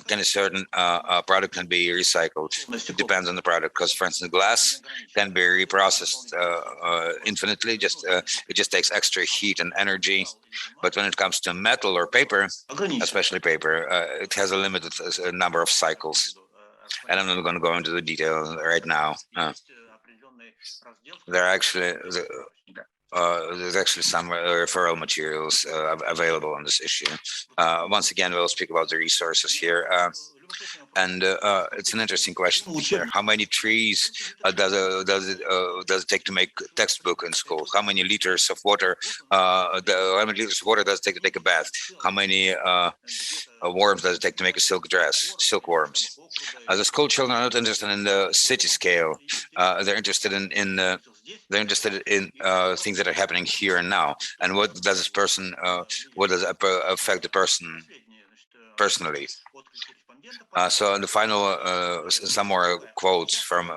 can a certain product can be recycled? It depends on the product. Because, for instance, glass can be reprocessed infinitely. It just takes extra heat and energy. But when it comes to metal or paper, especially paper, it has a limited number of cycles. And I'm not going to go into the detail right now. There's actually some referral materials available on this issue. Once again, we'll speak about the resources here. And it's an interesting question here. How many trees does it take to make a textbook in school? How many liters of water? How many liters of water does it take to take a bath? How many worms does it take to make a silk dress? Silkworms. The school children are not interested in the city scale. They're interested in things that are happening here and now, and what does this person, what does it affect the person personally. So in the final, some more quotes from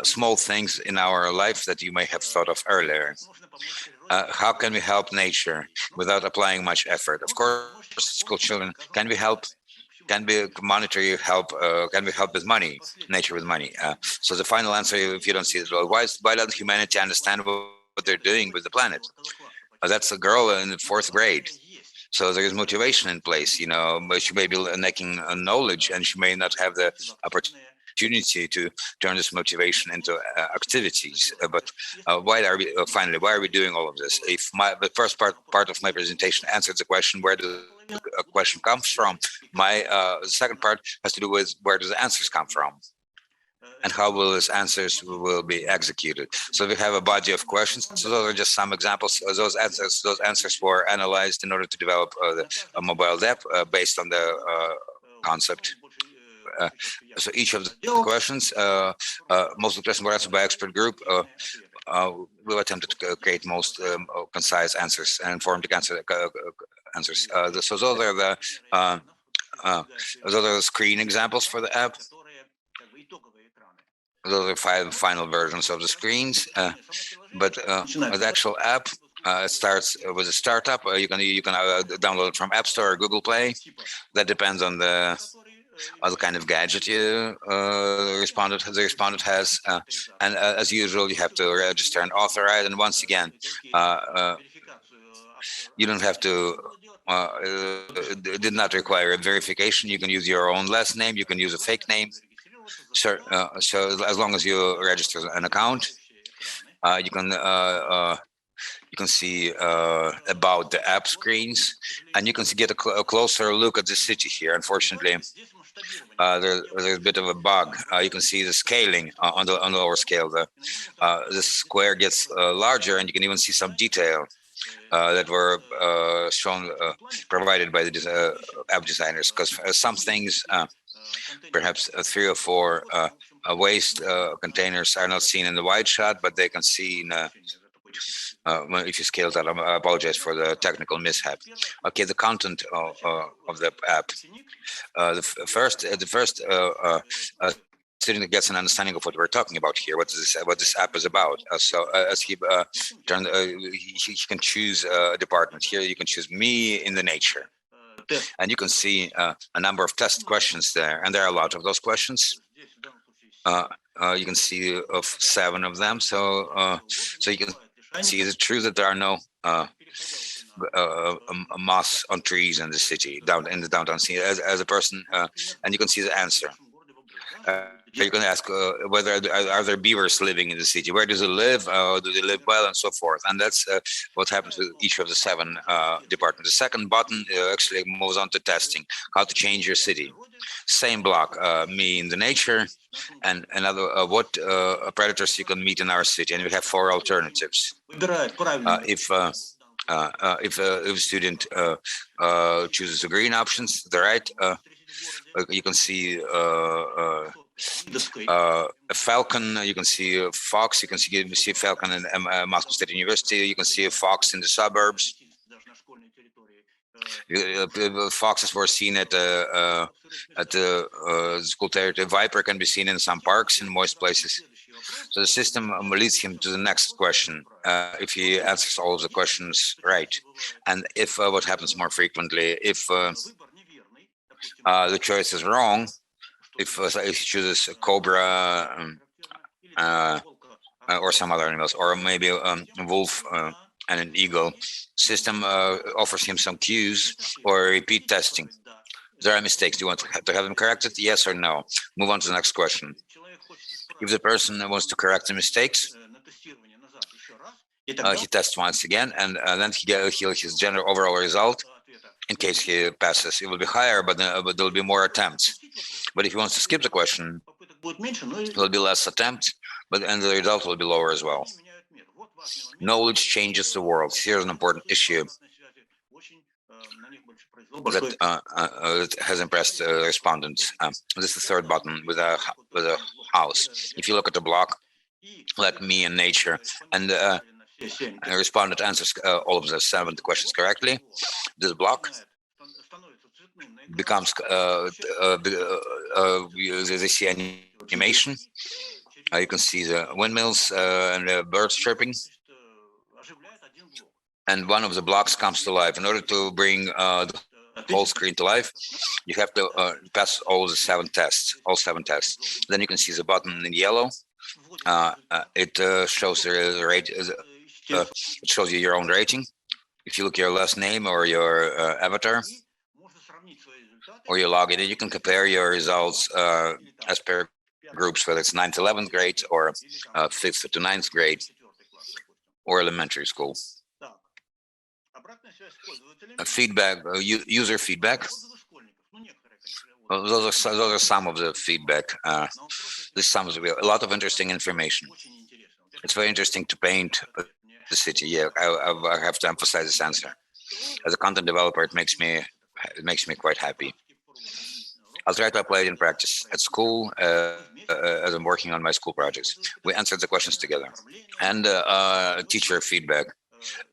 small things in our life that you may have thought of earlier. How can we help nature without applying much effort? Of course, school children, can we help? Can be monetary help? Can we help with money? Nature with money. So the final answer, if you don't see it, well, why doesn't humanity understand what they're doing with the planet? That's a girl in the 4th grade. So there is motivation in place. You know, she may be lacking knowledge, and she may not have the opportunity to turn this motivation into activities. But why are we doing all of this? If the first part of my presentation answered the question, where does a question comes from, the second part has to do with where does the answers come from, and how will these answers will be executed. So we have a body of questions. So those are just some examples. Those answers were analyzed in order to develop a mobile app based on the concept. So each of the questions, most of the questions were answered by expert group. We'll attempt to create most concise answers and informed answers. So those are the screen examples for the app. Those are 5 final versions of the screens. But the actual app starts with a startup. You can download it from App Store or Google Play. That depends on the kind of gadget the respondent has, and as usual, you have to register and authorize. And once again, you don't have to. It did not require a verification. You can use your own last name. You can use a fake name. So as long as you register an account, you can you can see about the app screens, and you can get a closer look at the city here. Unfortunately, there's a bit of a bug. You can see the scaling on the lower scale. The square gets larger, and you can even see some detail that were provided by the app designers, because some things, perhaps 3 or 4 waste containers are not seen in the wide shot, but they can see in if you scale that. I apologize for the technical mishap. Okay, the content of the app. The first student gets an understanding of what we're talking about here, what this app is about. As he can choose a department. Here you can choose me in the nature, and you can see a number of test questions there, and there are a lot of those questions. You can see of 7 of them, so you can see, is it true that there are no moss on trees in the city, in the downtown city, as a person, and you can see the answer. You can ask whether are there beavers living in the city, where do they live, do they live well, and so forth. And that's what happens with each of the 7 departments. The second button actually moves on to testing, how to change your city. Same block, me in the nature, and another what predators you can meet in our city, and we have 4 alternatives. If a student chooses the green options, the right, you can see a falcon, you can see a fox, you can see a falcon in Moscow State University, you can see a fox in the suburbs. Foxes were seen at the school territory. Viper can be seen in some parks in moist places. So the system leads him to the next question if he answers all of the questions right. And if what happens more frequently, if the choice is wrong, if he chooses a cobra or some other animals, or maybe a wolf and an eagle, system offers him some cues or repeat testing. There are mistakes. Do you want to have them corrected? Yes or no? Move on to the next question. If the person wants to correct the mistakes, he tests once again, and then his general overall result, in case he passes, it will be higher, but there will be more attempts. But if he wants to skip the question, it will be less attempts, and the result will be lower as well. Knowledge changes the world. Here's an important issue that has impressed respondents. This is the third button with a house. If you look at the block, like me and nature, and a respondent answers all of the 7 questions correctly, this block becomes they see animation. You can see the windmills and the birds chirping, and one of the blocks comes to life. In order to bring the whole screen to life, you have to pass all 7 tests. Then you can see the button in yellow. It shows the rate. It shows you your own rating. If you look at your last name or your avatar, or you log in, you can compare your results as per groups, whether it's 9th, 11th grade, or 5th to 9th grade, or elementary school. Feedback, user feedback. Those are some of the feedback. This sums a lot of interesting information. It's very interesting to paint the city. Yeah, I have to emphasize this answer. As a content developer, it makes me quite happy. I'll try to apply it in practice at school as I'm working on my school projects. We answered the questions together, and teacher feedback.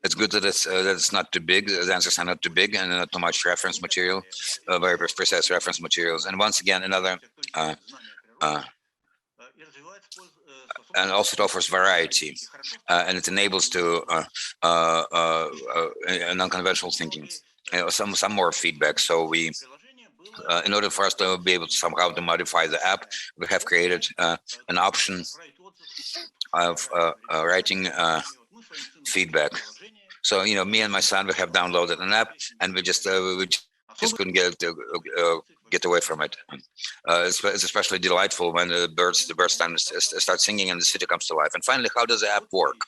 It's good that it's not too big. The answers are not too big and not too much reference material, very precise reference materials. And once again, another. And also it offers variety, and it enables to non-conventional thinking. Some more feedback. So we, in order for us to be able to somehow to modify the app, we have created an option of writing feedback. So me and my son, we have downloaded an app, and we just couldn't get it to get away from it. It's especially delightful when the birds start singing and the city comes to life. And finally, how does the app work?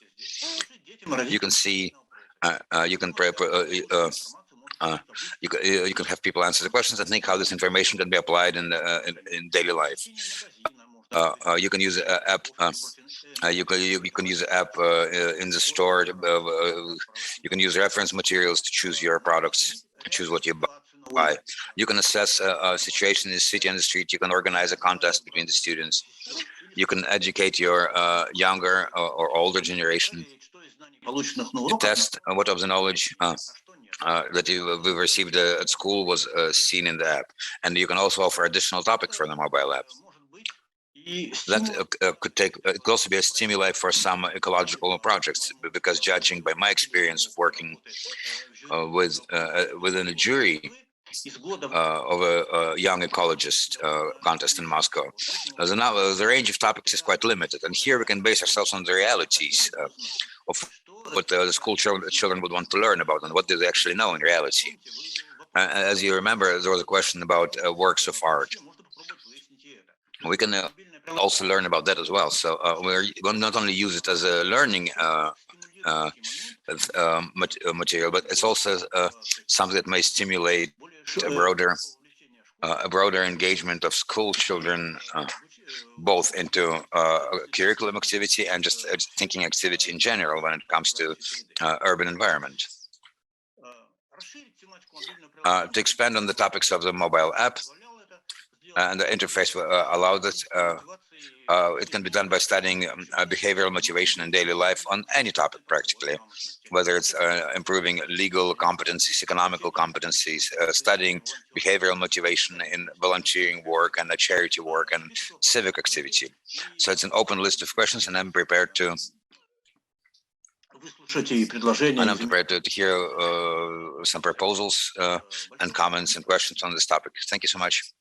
You can see, you can have people answer the questions and think how this information can be applied in daily life. You can use an app. You can use the app in the store. You can use reference materials to choose your products, choose what you buy. You can assess a situation in the city and the street. You can organize a contest between the students. You can educate your younger or older generation. You test what of the knowledge that we've received at school was seen in the app. And you can also offer additional topics for the mobile app. That could also be a stimuli for some ecological projects, because judging by my experience of working within a jury of a young ecologist contest in Moscow, the range of topics is quite limited, and here we can base ourselves on the realities of what the school children would want to learn about and what do they actually know in reality. As you remember, there was a question about works of art. We can also learn about that as well. So we're going to not only use it as a learning material, but it's also something that may stimulate a broader engagement of school children, both into curriculum activity and just thinking activity in general when it comes to urban environment. To expand on the topics of the mobile app, and the interface allowed it. It can be done by studying behavioral motivation in daily life on any topic practically, whether it's improving legal competencies, economical competencies, studying behavioral motivation in volunteering work and charity work and civic activity. So it's an open list of questions, and I'm prepared to hear some proposals and comments and questions on this topic. Thank you so much.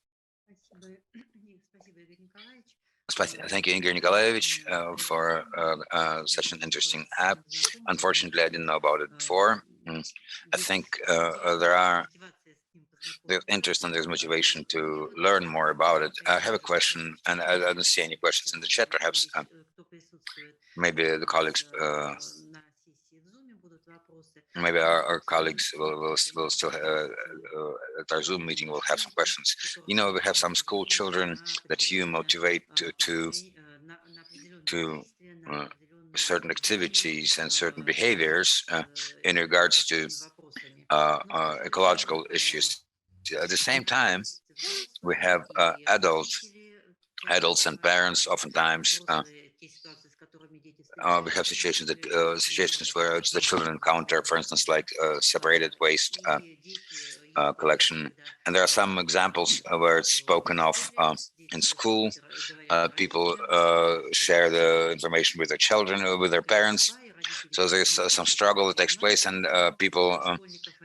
Thank you, Igor Nikolaevich, for such an interesting app. Unfortunately, I didn't know about it before. I think there's interest and there's motivation to learn more about it. I have a question, and I don't see any questions in the chat. Perhaps maybe the colleagues, maybe our colleagues will still at our Zoom meeting will have some questions. You know, we have some school children that you motivate to certain activities and certain behaviors in regards to ecological issues. At the same time, we have adults and parents. Oftentimes, we have situations where the children encounter, for instance, like separated waste collection. And there are some examples where it's spoken of in school. People share the information with their children, with their parents. So there's some struggle that takes place, and people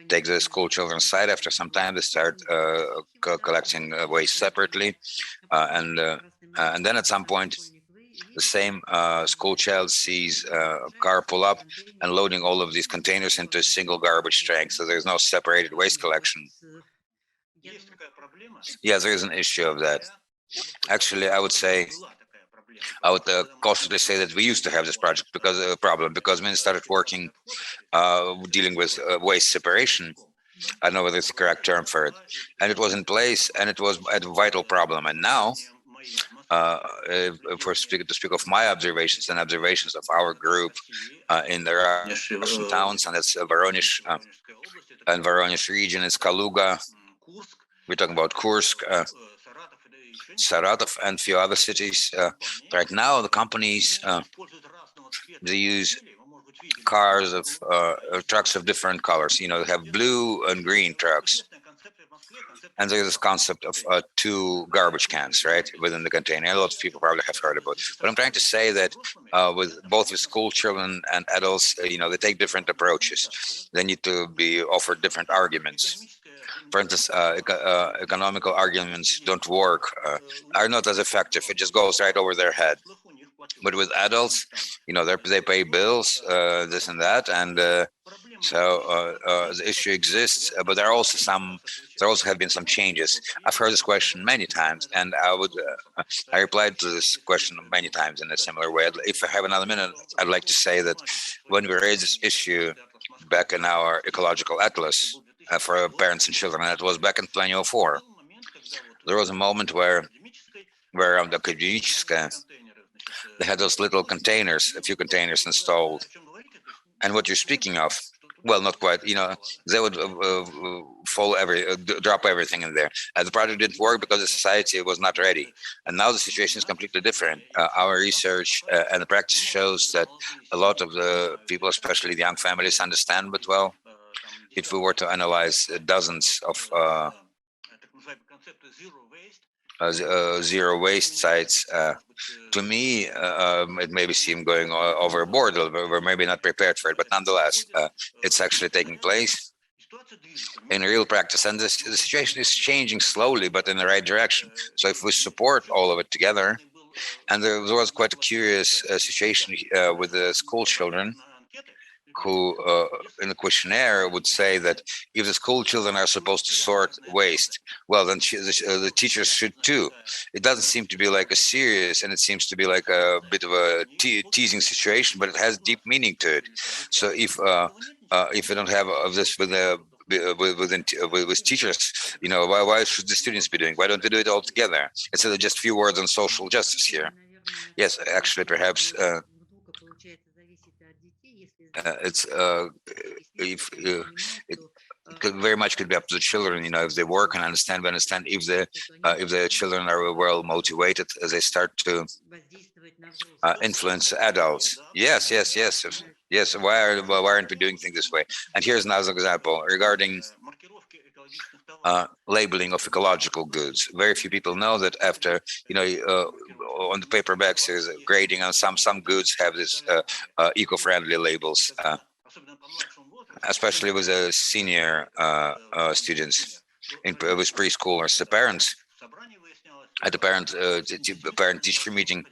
take the school children's side. After some time, they start collecting waste separately. And then at some point, the same school child sees a car pull up and loading all of these containers into a single garbage tank. So there's no separated waste collection. Yeah, there is an issue of that. Actually, I would cautiously say that we used to have this project because of a problem, because when we started working, dealing with waste separation, I don't know whether it's the correct term for it, and it was in place, and it was a vital problem. And now, if we're to speak of my observations and observations of our group in the Russian towns, and that's Voronezh and Voronezh region, it's Kaluga. We're talking about Kursk, Saratov, and a few other cities. Right now, the companies they use cars of trucks of different colors. You know, they have blue and green trucks. And there's this concept of 2 garbage cans, right, within the container. A lot of people probably have heard about it. But I'm trying to say that with both with school children and adults, you know, they take different approaches. They need to be offered different arguments. For instance, economical arguments don't work, are not as effective. It just goes right over their head. But with adults, you know, they pay bills, this and that, and So the issue exists, but there also have been some changes. I've heard this question many times, and I replied to this question many times in a similar way. If I have another minute, I'd like to say that when we raised this issue back in our ecological atlas for parents and children, and it was back in 2004, there was a moment where on the Akademическая, they had those little containers, a few containers installed. And what you're speaking of, well, not quite, they would drop everything in there. The project didn't work because the society was not ready. And now the situation is completely different. Our research and the practice shows that a lot of the people, especially the young families, understand but well. If we were to analyze dozens of zero waste sites, to me, it maybe seem going overboard a little bit. We're maybe not prepared for it, but nonetheless, it's actually taking place in real practice. And the situation is changing slowly, but in the right direction. So if we support all of it together, and there was quite a curious situation with the school children, who in the questionnaire would say that if the school children are supposed to sort waste, well, then the teachers should too. It doesn't seem to be like a serious, and it seems to be like a bit of a teasing situation, but it has deep meaning to it. So if we don't have this with teachers, why should the students be doing? Why don't we do it all together instead of just few words on social justice here? Yes, actually, perhaps. It could very much be up to the children, if they work and understand if the children are well motivated, as they start to influence adults. Yes. Why aren't we doing things this way? And here's another example regarding labeling of ecological goods. Very few people know that after, on the paper bags, there's a grading on some goods have this eco-friendly labels, especially with the senior students with preschoolers. The parents at the parent-teacher meeting,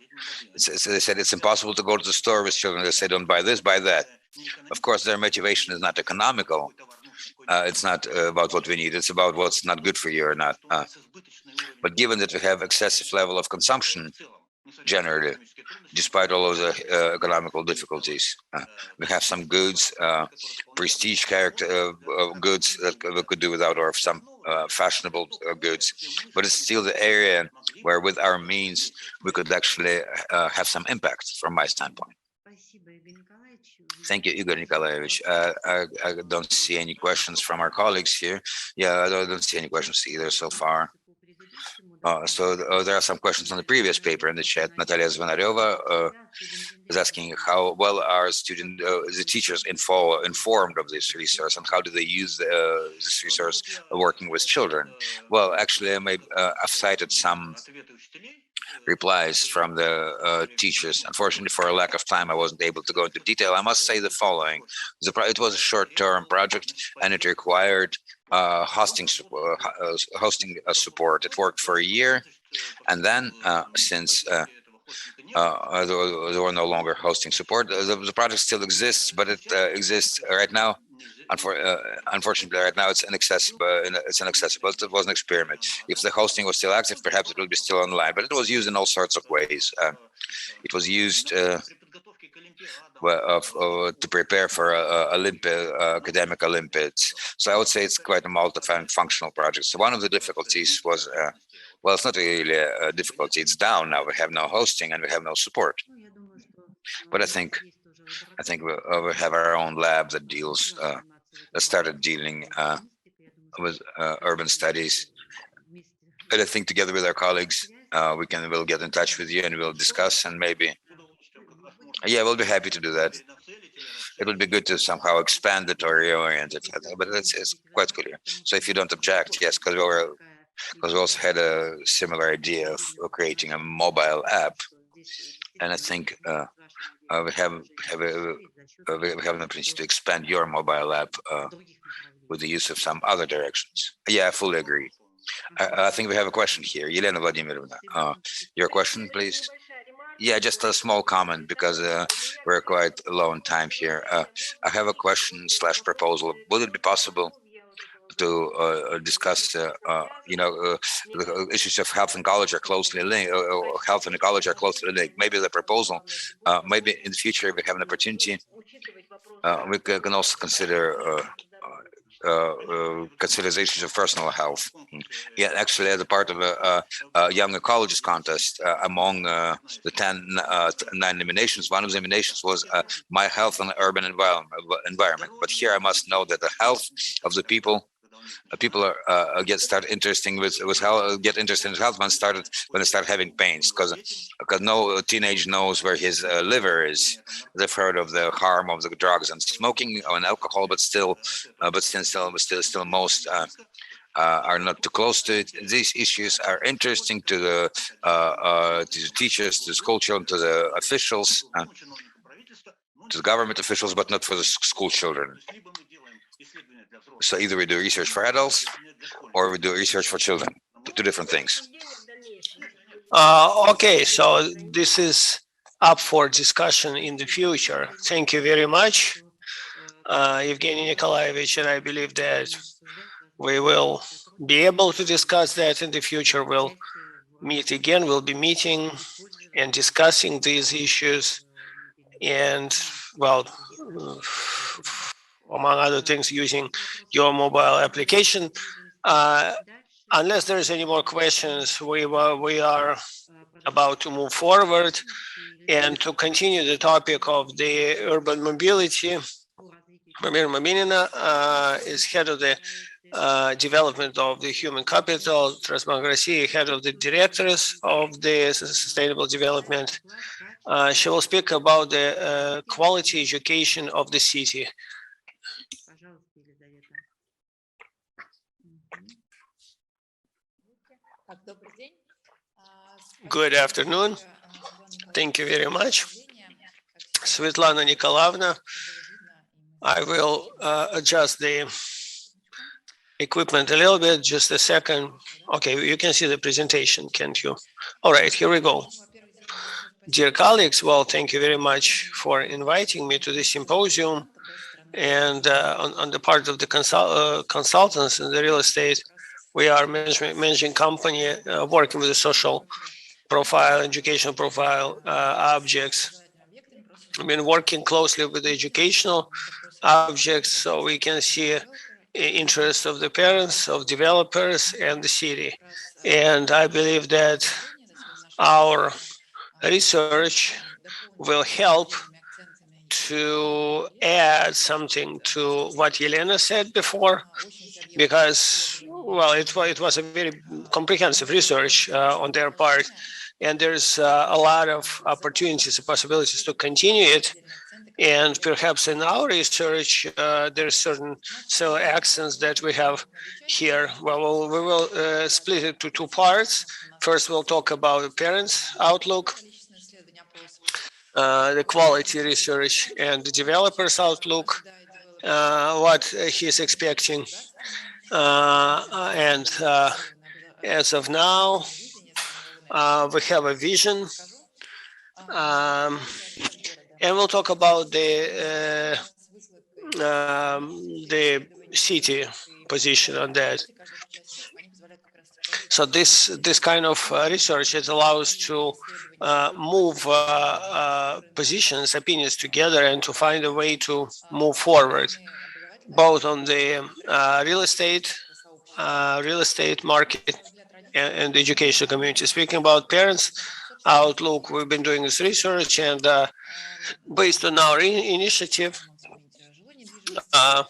they said it's impossible to go to the store with children. They say don't buy this, buy that. Of course, their motivation is not economical. It's not about what we need. It's about what's not good for you or not. But given that we have excessive level of consumption, generally, despite all of the economical difficulties, we have some goods, prestige character goods that we could do without, or some fashionable goods. But it's still the area where, with our means, we could actually have some impact, from my standpoint. Thank you, Igor Nikolaevich. I don't see any questions from our colleagues here. Yeah, I don't see any questions either so far. So there are some questions on the previous paper in the chat. Natalia Zvonareva is asking how well are the teachers informed of this resource, and how do they use this resource working with children? Well, actually, I've cited some replies from the teachers. Unfortunately, for a lack of time, I wasn't able to go into detail. I must say the following. It was a short-term project, and it required hosting support. It worked for a year, and then since there were no longer hosting support, the project still exists, but it exists right now. Unfortunately, right now it's inaccessible. It was an experiment. If the hosting was still active, perhaps it will be still online. But it was used in all sorts of ways. It was used to prepare for academic Olympiads. So I would say it's quite a multifunctional project. So one of the difficulties was, well, it's not really a difficulty. It's down now. We have no hosting and we have no support. But I think we have our own lab that started dealing with urban studies. And I think together with our colleagues, we'll get in touch with you and we'll discuss, and maybe, yeah, we'll be happy to do that. It would be good to somehow expand it or reorient it, but it's quite clear. So if you don't object, yes, because we also had a similar idea of creating a mobile app, and I think we have an opportunity to expand your mobile app with the use of some other directions. Yeah, I fully agree. I think we have a question here. Elena Vladimirovna, your question, please. Yeah, just a small comment because we're quite low on time here. I have a question / proposal. Would it be possible to discuss, the issues of health and college are closely linked. Health and ecology are closely linked. Maybe the proposal, maybe in the future, if we have an opportunity, we can also consider considers issues of personal health. Yeah, actually, as a part of a young ecologist contest, among the 9 nominations, one of the nominations was my health and urban environment. But here I must note that the health of the people are get interested in health when they start having pains, because no teenage knows where his liver is. They've heard of the harm of the drugs and smoking and alcohol, but still most are not too close to it. These issues are interesting to the teachers, to the school children, to the officials, to the government officials, but not for the school children. So either we do research for adults or we do research for children. Two different things. Okay, so this is up for discussion in the future. Thank you very much, Evgeny Nikolaevich, and I believe that we will be able to discuss that in the future. We'll meet again, we'll be meeting and discussing these issues, and, well, among other things, using your mobile application. Unless there's any more questions, we are about to move forward and to continue the topic of the urban mobility. Mamir Maminina is head of the development of the human capital, Transbank России, head of the directors of the sustainable development. She will speak about the quality education of the city. Good afternoon. Thank you very much. Svetlana Nikolaevna, I will adjust the equipment a little bit, just a second. Okay, you can see the presentation, can't you? All right, here we go. Dear colleagues, well, thank you very much for inviting me to this symposium. And on the part of the consultants in the real estate, we are managing company working with the social profile, educational profile objects. I've been working closely with the educational objects, so we can see interest of the parents, of developers, and the city. And I believe that our research will help to add something to what Elena said before, because, well, it was a very comprehensive research on their part, and there's a lot of opportunities and possibilities to continue it. And perhaps in our research, there's certain accents that we have here. Well, we will split it to 2 parts. First, we'll talk about the parents' outlook, the quality research, and the developer's outlook, what he's expecting. And as of now, we have a vision. And we'll talk about the city position on that. So this kind of research, it allows to move positions, opinions together, and to find a way to move forward, both on the real estate market and the education community. Speaking about parents' outlook, we've been doing this research, and based on our initiative, well,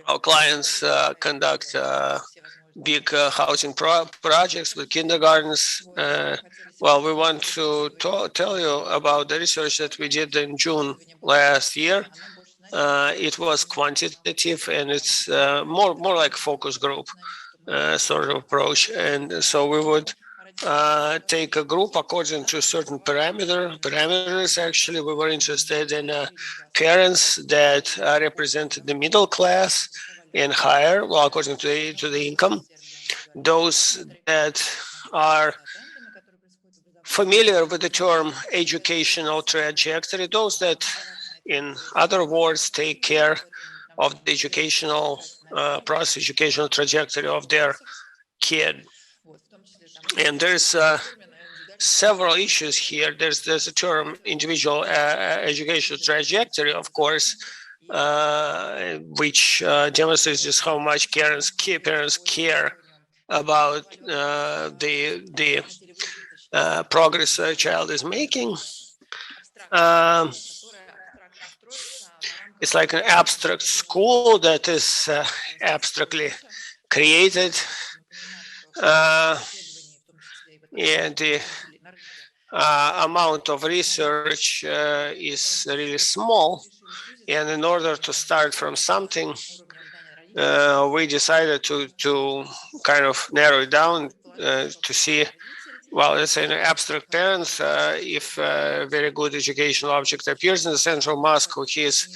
our clients conduct big housing projects with kindergartens. Well, we want to tell you about the research that we did in June last year. It was quantitative, and it's more like focus group sort of approach. And so we would take a group according to certain parameters. Actually, we were interested in parents that represented the middle class and higher, well, according to the income. those that are familiar with the term educational trajectory, those that, in other words, take care of the educational process, educational trajectory of their kid. And there's several issues here. There's a term individual educational trajectory, of course, which demonstrates just how much parents care about the progress a child is making. It's like an abstract school that is abstractly created, and the amount of research is really small. And in order to start from something, we decided to kind of narrow it down to see, well, let's say in abstract terms, if a very good educational object appears in the center of Moscow, he is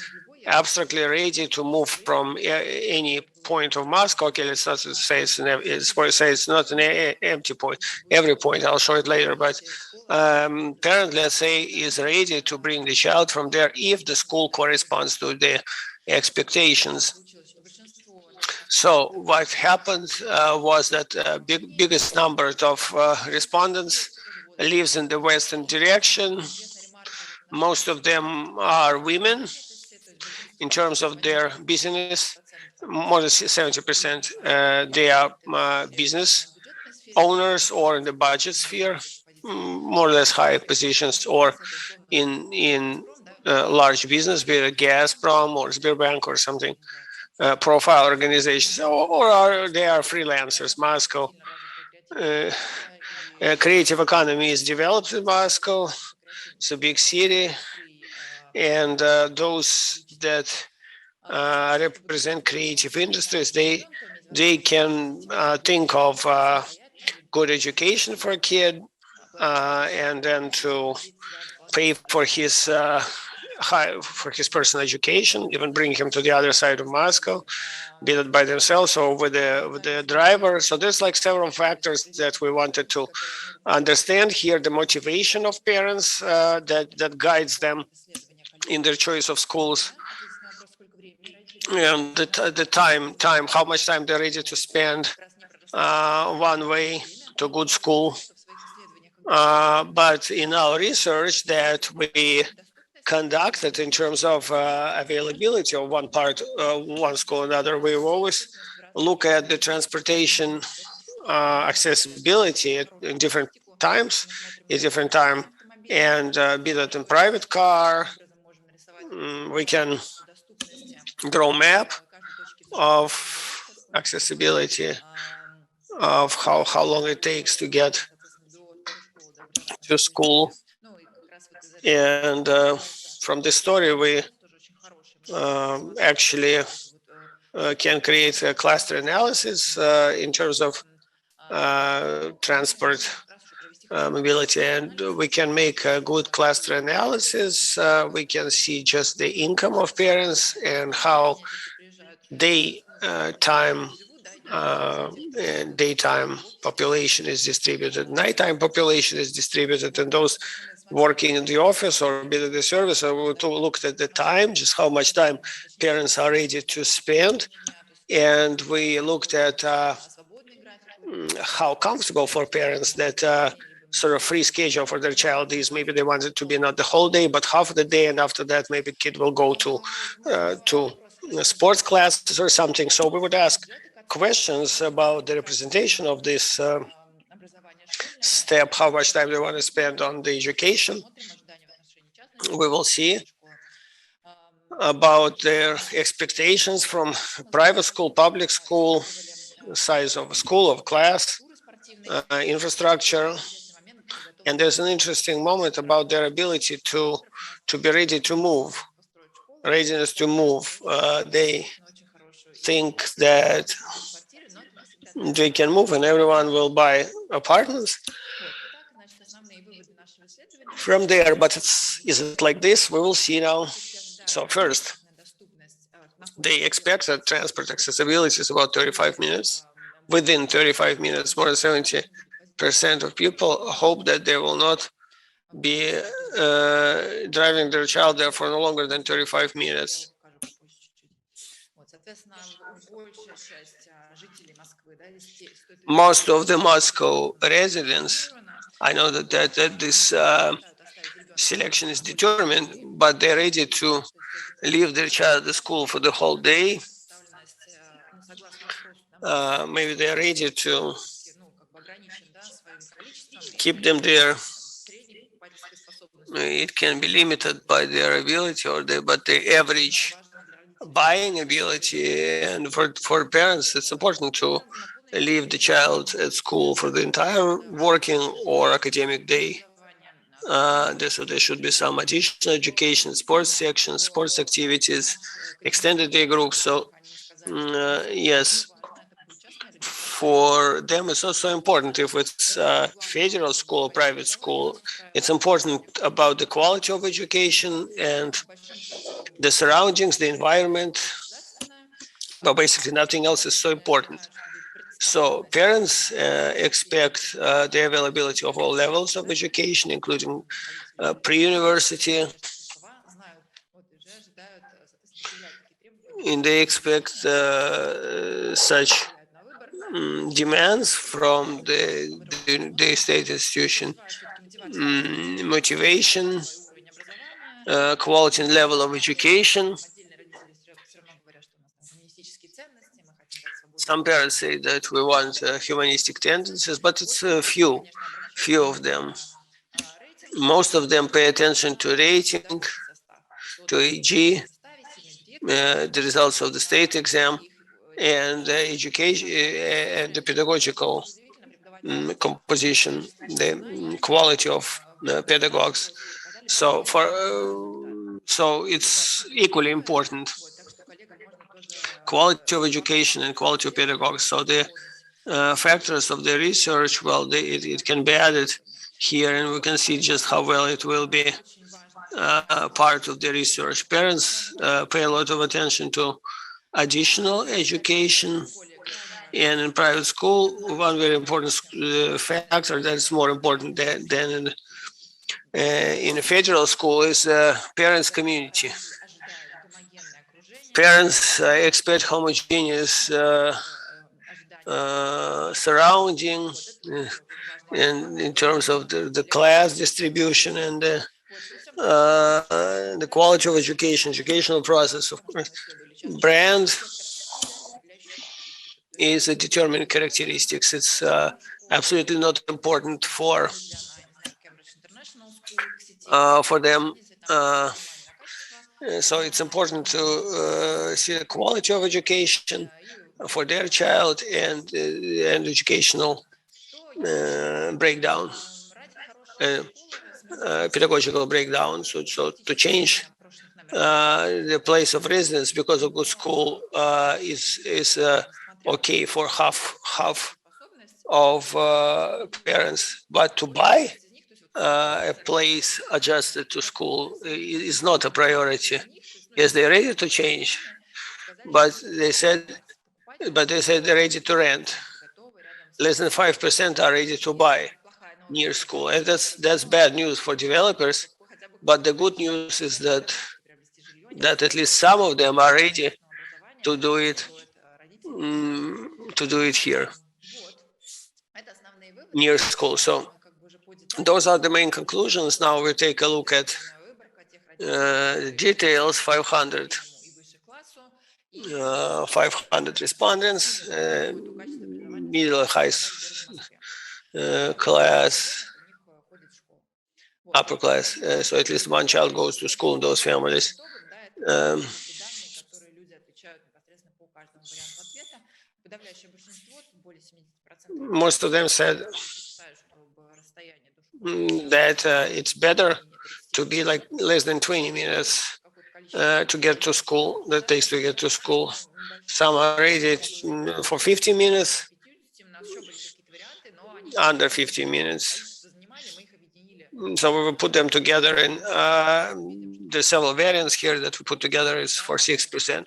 abstractly ready to move from any point of Moscow. Okay, let's not say it's not an empty point, every point, I'll show it later, but parent, let's say, is ready to bring the child from there if the school corresponds to the expectations. So what happened was that biggest number of respondents lives in the western direction. Most of them are women. In terms of their business, more than 70% they are business owners or in the budget sphere, more or less high positions, or in large business, be it Gazprom or Sberbank or something. Profile organizations, or they are freelancers. Moscow, creative economy is developed in Moscow. It's a big city, and those that represent creative industries, they can think of good education for a kid, and then to pay for his personal education, even bring him to the other side of Moscow, be it by themselves or with the driver. So there's like several factors that we wanted to understand here. The motivation of parents that guides them in their choice of schools, and the time, how much time they're ready to spend one way to good school. But in our research that we conducted in terms of availability of one school another, we always look at the transportation accessibility in different times, and be that in private car. We can draw a map of accessibility, of how long it takes to get to school. And from this story, we actually can create a cluster analysis in terms of transport mobility, and we can make a good cluster analysis. We can see just the income of parents and how daytime population is distributed, nighttime population is distributed, and those working in the office or be it the service. So we looked at the time, just how much time parents are ready to spend, and we looked at how comfortable for parents that sort of free schedule for their child is. Maybe they want it to be not the whole day, but half of the day, and after that, maybe kid will go to sports classes or something. So we would ask questions about the representation of this step, how much time they want to spend on the education. We will see about their expectations from private school, public school, size of school, of class, infrastructure. And there's an interesting moment about their ability to be ready to move, readiness to move. They think that they can move and everyone will buy apartments from there. But is it like this? We will see now. So first, they expect that transport accessibility is about 35 minutes within 35 minutes. More than 70% of people hope that they will not be driving their child there for no longer than 35 minutes. Most of the Moscow residents, I know that this selection is determined, but they're ready to leave their child at school for the whole day. Maybe they're ready to keep them there. It can be limited by their ability but the average buying ability. And for parents, it's important to leave the child at school for the entire working or academic day. So there should be some additional education, sports sections, sports activities, extended day groups. So yes, for them it's also important if it's federal school or private school. It's important about the quality of education and the surroundings, the environment, but basically nothing else is so important. So parents expect the availability of all levels of education, including pre-university, and they expect such demands from the state institution, motivation, quality and level of education. Some parents say that we want humanistic tendencies, but it's few of them. Most of them pay attention to rating, to AG, the results of the state exam, and education and the pedagogical composition, the quality of pedagogues. So so it's equally important, quality of education and quality of pedagogues. So the factors of the research, well, it can be added here, and we can see just how well it will be part of the research. Parents pay a lot of attention to additional education, and in private school, one very important factor that's more important than in a federal school is parents' community. Parents expect homogeneous surrounding in terms of the class distribution and the quality of education, educational process, of course. Brand is a determining characteristics. It's absolutely not important for them. So it's important to see the quality of education for their child and educational breakdown, pedagogical breakdown. So to change the place of residence because a good school is okay for half of parents, but to buy a place adjusted to school is not a priority. Yes, they're ready to change, but they said they're ready to rent. Less than 5% are ready to buy near school, and that's bad news for developers. But the good news is that at least some of them are ready to do it here near school. So those are the main conclusions. Now we take a look at details. 500 respondents, middle high class, upper class. So at least one child goes to school in those families. Most of them said that it's better to be like less than 20 minutes to get to school, that takes to get to school. Some are ready for 50 minutes, under 50 minutes. So we will put them together, and the several variants here that we put together is for 6%.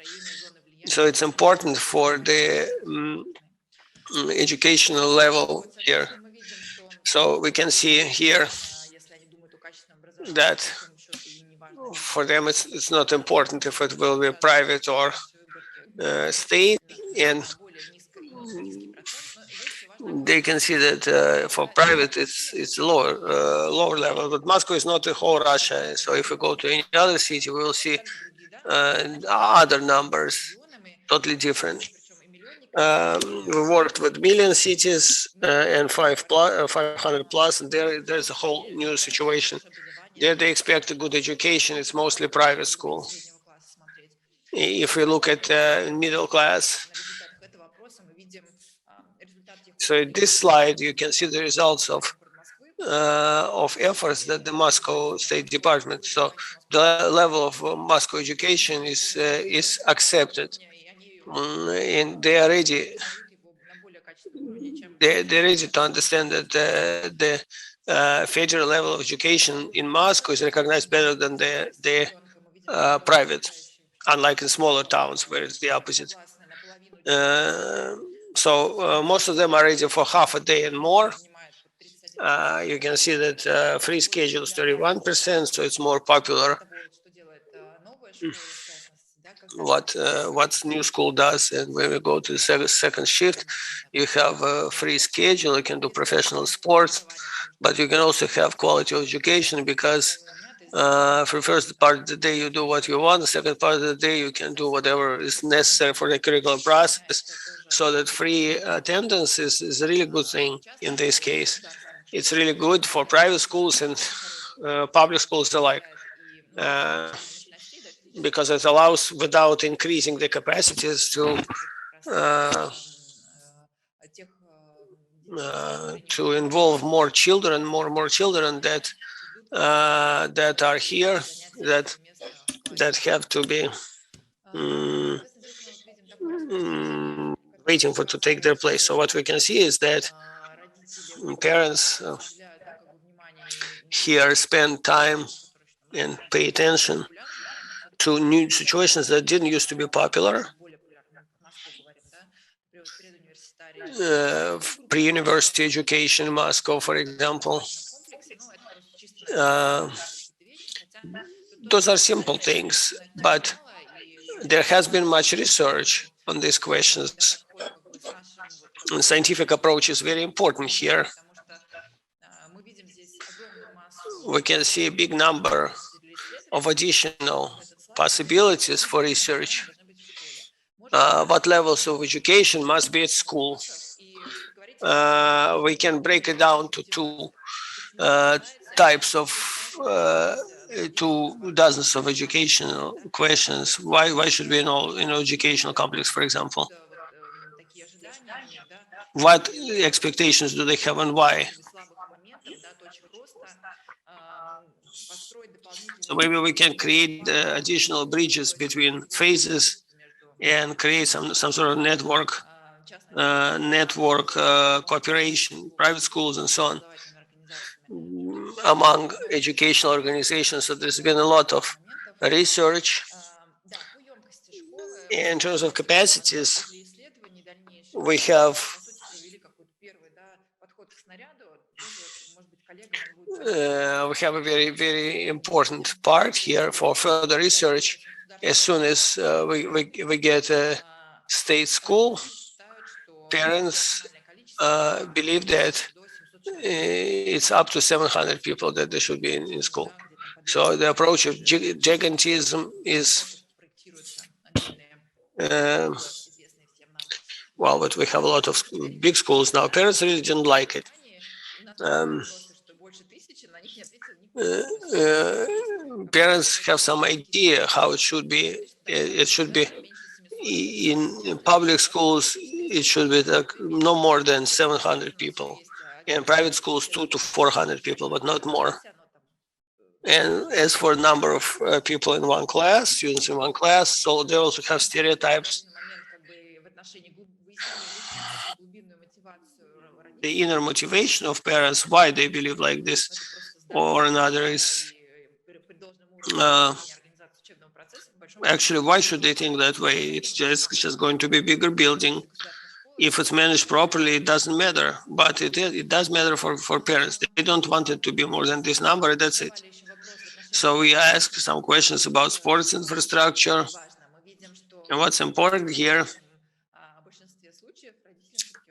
So it's important for the educational level here. So we can see here that for them it's not important if it will be private or state, and they can see that for private it's lower level. But Moscow is not the whole Russia. So if we go to any other city, we will see other numbers, totally different. We worked with million cities and 500 plus, and there's a whole new situation. There they expect a good education. It's mostly private school. If we look at middle class, so in this slide you can see the results of efforts that the Moscow State Department. So the level of Moscow education is accepted, and they are ready. They're ready to understand that the federal level of education in Moscow is recognized better than the private, unlike in smaller towns where it's the opposite. So most of them are ready for half a day and more. You can see that free schedule is 31%, so it's more popular. What new school does, and when we go to the second shift, you have a free schedule. You can do professional sports, but you can also have quality of education, because for the first part of the day you do what you want. The second part of the day you can do whatever is necessary for the curriculum process. So that free attendance is a really good thing in this case. It's really good for private schools and public schools alike. Because it allows, without increasing the capacities, to involve more children, more children that are here, that have to be waiting to take their place. So what we can see is that parents here spend time and pay attention to new situations that didn't used to be popular. Pre-university education in Moscow, for example. Those are simple things, but there has been much research on these questions. And scientific approach is very important here. We can see a big number of additional possibilities for research. What levels of education must be at school? We can break it down to two types of 2 dozens of educational questions. Why should we enroll in an educational complex, for example? What expectations do they have and why? So maybe we can create additional bridges between phases and create some sort of network cooperation, private schools and so on, among educational organizations. So there's been a lot of research. In terms of capacities, we have a very, very important part here for further research. As soon as we get a state school, parents believe that it's up to 700 people that they should be in school. So the approach of gigantism is, well, but we have a lot of big schools now. Parents really didn't like it. Parents have some idea how it should be. It should be in public schools. It should be like no more than 700 people. In private schools, 200 to 400 people, but not more. And as for the number of people in one class, students in one class, so they also have stereotypes. The inner motivation of parents, why they believe like this or another, is actually, why should they think that way? It's just going to be a bigger building. if it's managed properly, it doesn't matter. But it does matter for parents. They don't want it to be more than this number. That's it. So we ask some questions about sports infrastructure. And what's important here,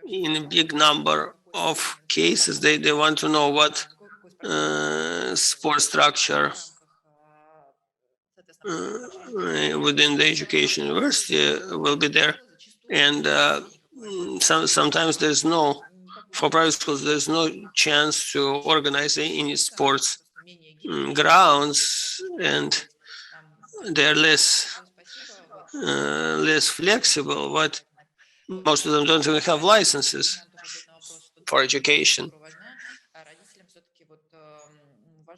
in a big number of cases, they want to know what sports structure within the education university will be there. And sometimes there's no, for private schools, there's no chance to organize any sports grounds, and they're less flexible, but most of them don't even have licenses for education.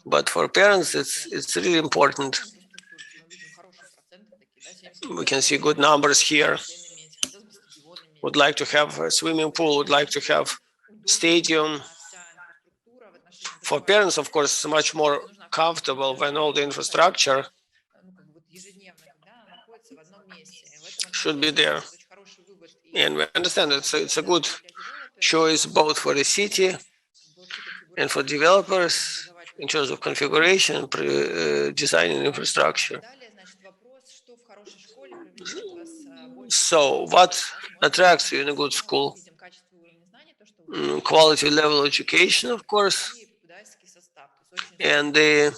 But for parents, it's really important. We can see good numbers here. Would like to have a swimming pool, would like to have stadium. For parents, of course, it's much more comfortable when all the infrastructure should be there. And we understand it's a good choice both for the city and for developers in terms of configuration, designing infrastructure. So what attracts you in a good school? Quality level education, of course, and the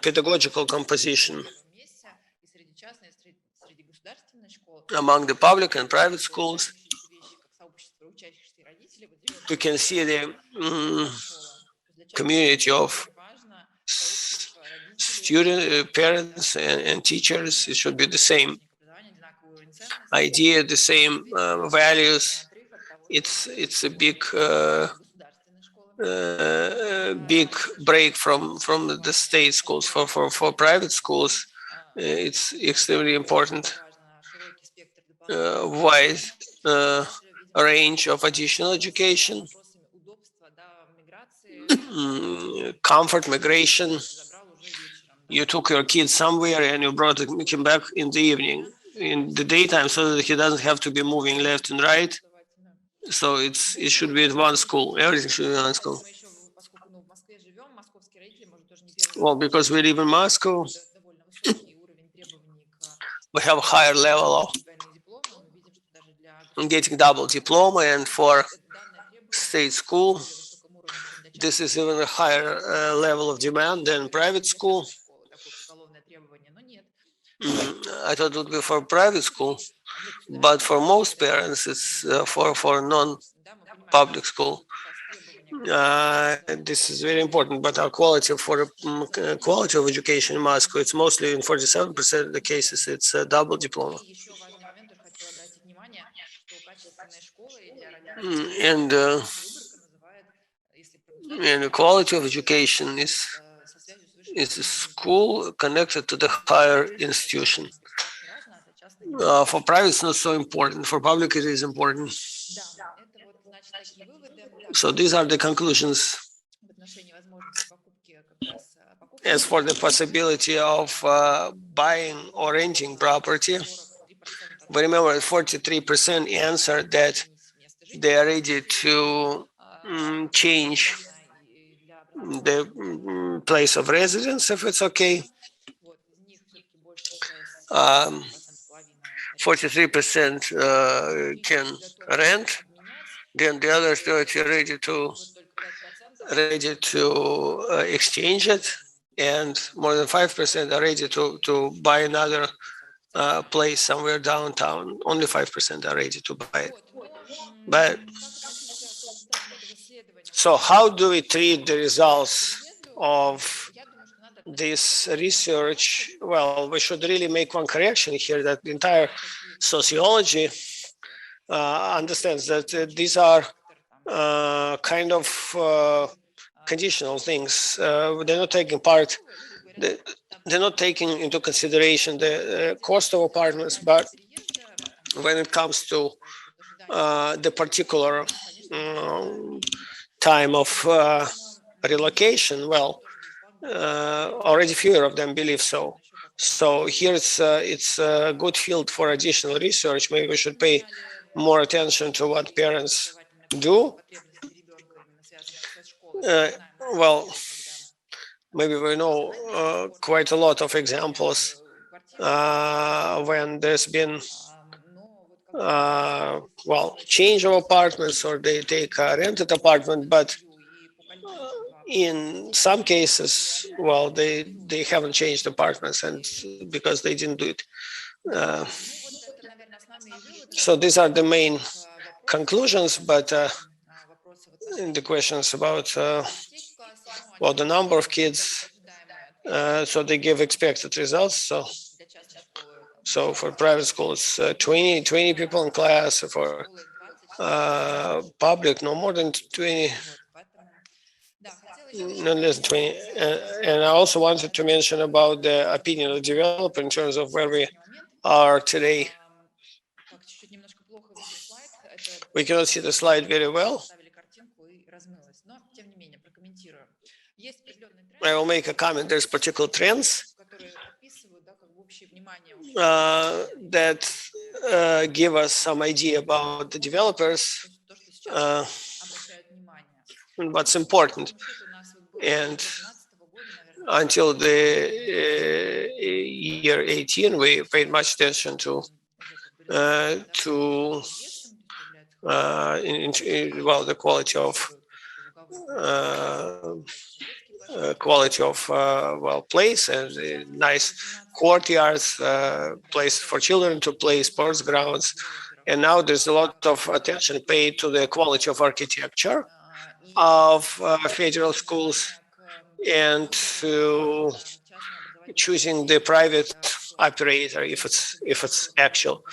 pedagogical composition among the public and private schools. We can see the community of student, parents and teachers. It should be the same idea, the same values. It's a big break from the state schools. For private schools, it's extremely important. Wide range of additional education, comfort, migration. You took your kid somewhere and you brought him back in the evening, in the daytime, so that he doesn't have to be moving left and right. So it should be at one school. Everything should be at one school. Well, because we live in Moscow, we have a higher level of getting double diploma, and for state school, this is even a higher level of demand than private school. I thought it would be for private school, but for most parents, it's for non-public school. This is very important, but our quality quality of education in Moscow, it's mostly in 47% of the cases, it's a double diploma. And the quality of education is a school connected to the higher institution. For private, it's not so important. For public, it is important. So these are the conclusions. As for the possibility of buying or renting property, we remember 43% answered that they are ready to change the place of residence if it's okay. 43% can rent. Then the other 30 are ready to exchange it, and more than 5% are ready to buy another place somewhere downtown. Only 5% are ready to buy it. But so how do we treat the results of this research? Well, we should really make one correction here, that the entire sociology understands that these are kind of conditional things. They're not taking part, they're not taking into consideration the cost of apartments, but when it comes to the particular time of relocation, well, already fewer of them believe so. So here it's a good field for additional research. Maybe we should pay more attention to what parents do. Well, maybe we know quite a lot of examples when there's been well, change of apartments, or they take a rented apartment, but in some cases, well, they haven't changed apartments, and because they didn't do it. So these are the main conclusions, but the questions about well, the number of kids, so they give expected results. So for private school, it's 20 people in class. For public, no more than 20, no less than 20. And I also wanted to mention about the opinion of the developer in terms of where we are today. We cannot see the slide very well. I will make a comment. There's particular trends that give us some idea about the developers, and what's important. And until the year 18, we paid much attention to well, the quality of well, place and nice courtyards, places for children to play, sports grounds. And now there's a lot of attention paid to the quality of architecture of federal schools, and to choosing the private operator if it's actual.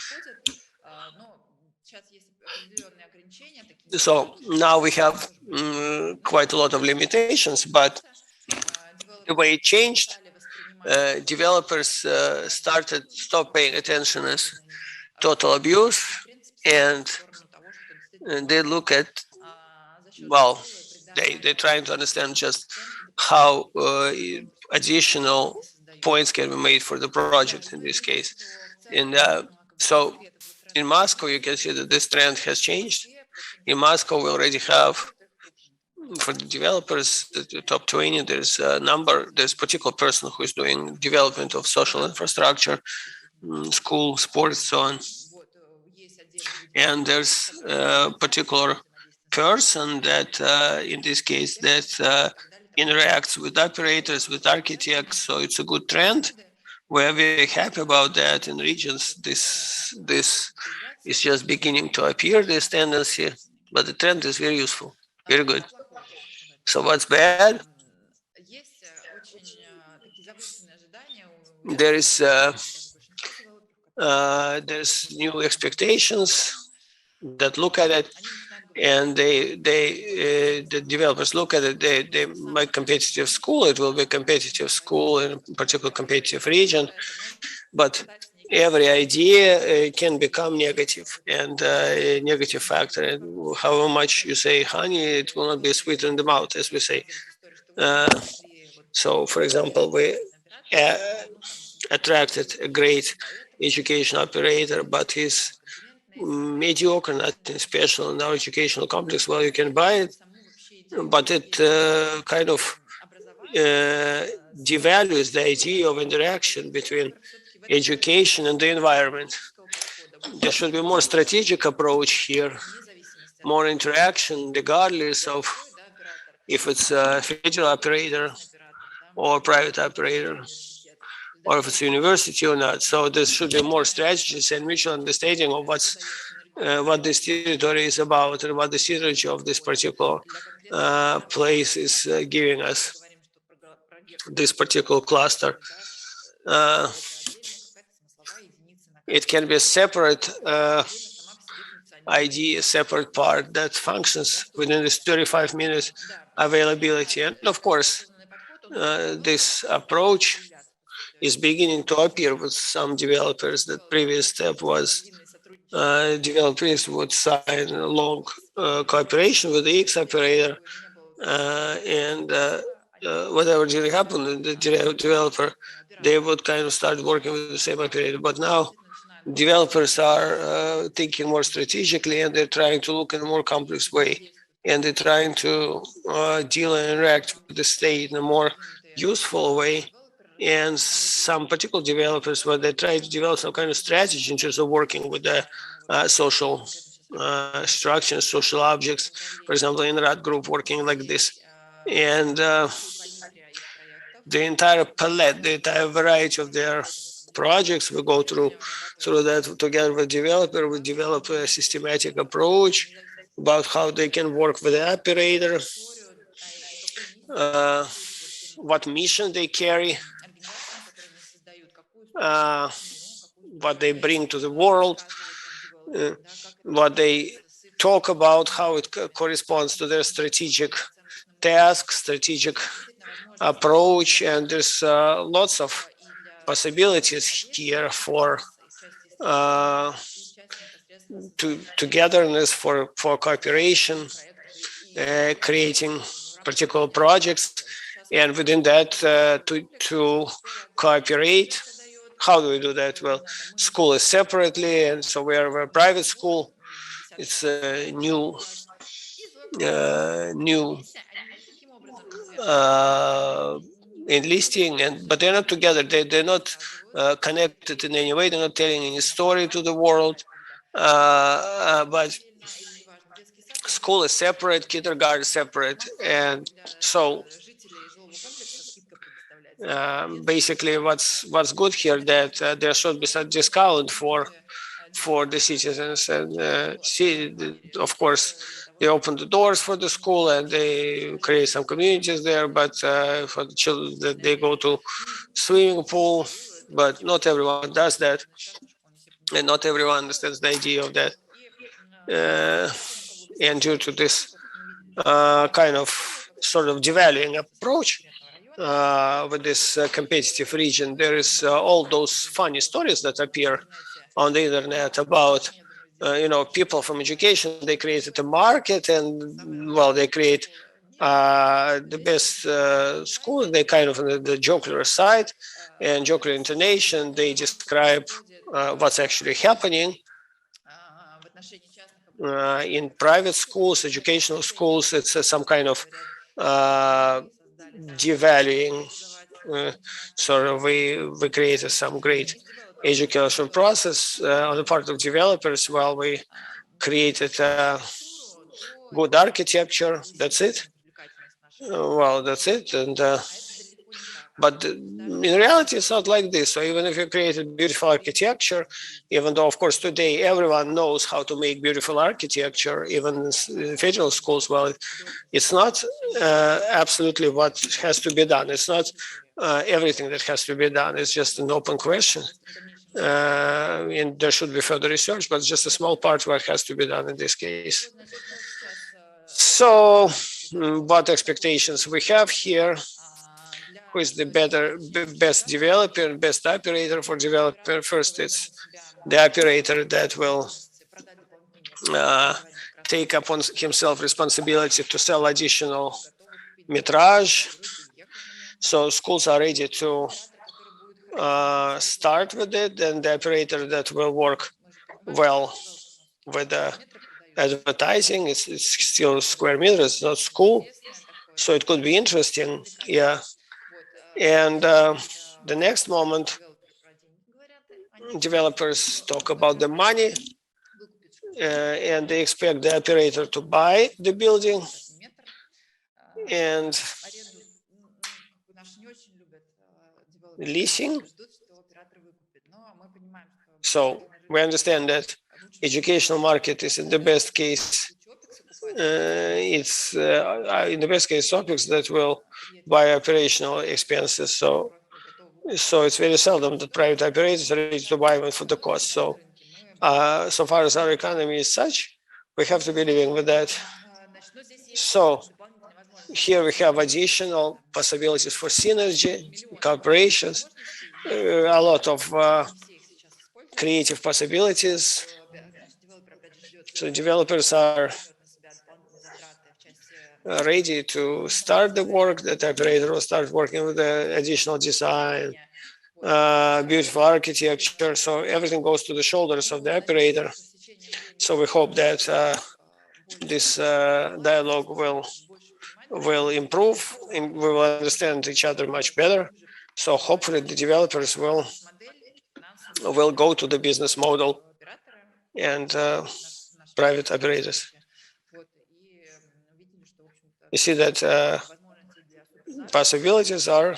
So now we have quite a lot of limitations, but the way it changed, developers stopped paying attention as total abuse, and they look at, well, they're trying to understand just how additional points can be made for the project in this case. And so in Moscow, you can see that this trend has changed. In Moscow, we already have, for the developers, the top 20, there's a number, there's a particular person who is doing development of social infrastructure, school, sports, so on. And there's a particular person that, in this case, that interacts with operators, with architects, so it's a good trend. We're very happy about that in regions. This is just beginning to appear, this tendency, but the trend is very useful, very good. So what's bad? There's new expectations that look at it, and the developers look at it. They make competitive school. It will be a competitive school in a particular competitive region, but every idea can become negative, and a negative factor. And however much you say honey, it will not be sweet in the mouth, as we say. So, for example, we attracted a great education operator, but he's mediocre, nothing special in our educational complex. Well, you can buy it, but it kind of devalues the idea of interaction between education and the environment. There should be more strategic approach here, more interaction, regardless of if it's a federal operator or private operator, or if it's a university or not. So there should be more strategies and mutual understanding of what this territory is about and what the synergy of this particular place is giving us, this particular cluster. It can be a separate idea, a separate part that functions within this 35-minute availability. And of course, this approach is beginning to appear with some developers. The previous step was developers would sign a long cooperation with the X operator, and whatever didn't happen, the developer, they would kind of start working with the same operator. But now developers are thinking more strategically, and they're trying to look in a more complex way, and they're trying to deal and interact with the state in a more useful way. And some particular developers, where they try to develop some kind of strategy in terms of working with the social structures, social objects, for example, in that group working like this. And the entire palette, the entire variety of their projects, we go through that together with developer. We develop a systematic approach about how they can work with the operator, what mission they carry, what they bring to the world, what they talk about, how it corresponds to their strategic task, strategic approach. And there's lots of possibilities here for togetherness, for cooperation, creating particular projects, and within that to cooperate. How do we do that? Well, school is separately, and so we're a private school. It's a new enlisting, but they're not together. They're not connected in any way. They're not telling any story to the world. But school is separate, kindergarten is separate, and so basically, what's good here that there should be some discount for the citizens, and of course they open the doors for the school and they create some communities there. But for the children, that they go to swimming pool, but not everyone does that, and not everyone understands the idea of that. And due to this kind of sort of devaluing approach with this competitive region, there is all those funny stories that appear on the internet about people from education. They created a market, and well, they create the best school. They kind of on the jocular side and jocular intonation, they describe what's actually happening in private schools, educational schools. It's some kind of devaluing. Sort of we created some great educational process on the part of developers, while we created good architecture. That's it. Well, that's it. And but in reality, it's not like this. So even if you created beautiful architecture, even though, of course, today everyone knows how to make beautiful architecture, even in federal schools, well, it's not absolutely what has to be done. It's not everything that has to be done. It's just an open question. And there should be further research, but it's just a small part of what has to be done in this case. So what expectations we have here? Who is the best developer and best operator for developer? First, it's the operator that will take upon himself responsibility to sell additional metrage. So schools are ready to start with it, and the operator that will work well with the advertising. It's still square meters, it's not school. So it could be interesting, yeah. And the next moment, developers talk about the money, and they expect the operator to buy the building. And leasing. So we understand that educational market is in the best case. It's in the best case topics that will buy operational expenses. So it's very seldom that private operators are ready to buy one for the cost. So so far as our economy is such, we have to be living with that. So here we have additional possibilities for synergy, cooperations, a lot of creative possibilities. So developers are ready to start the work. That operator will start working with the additional design beautiful architecture. So everything goes to the shoulders of the operator. So we hope that this dialogue will improve and we will understand each other much better. So hopefully the developers will go to the business model and private operators. You see that possibilities are,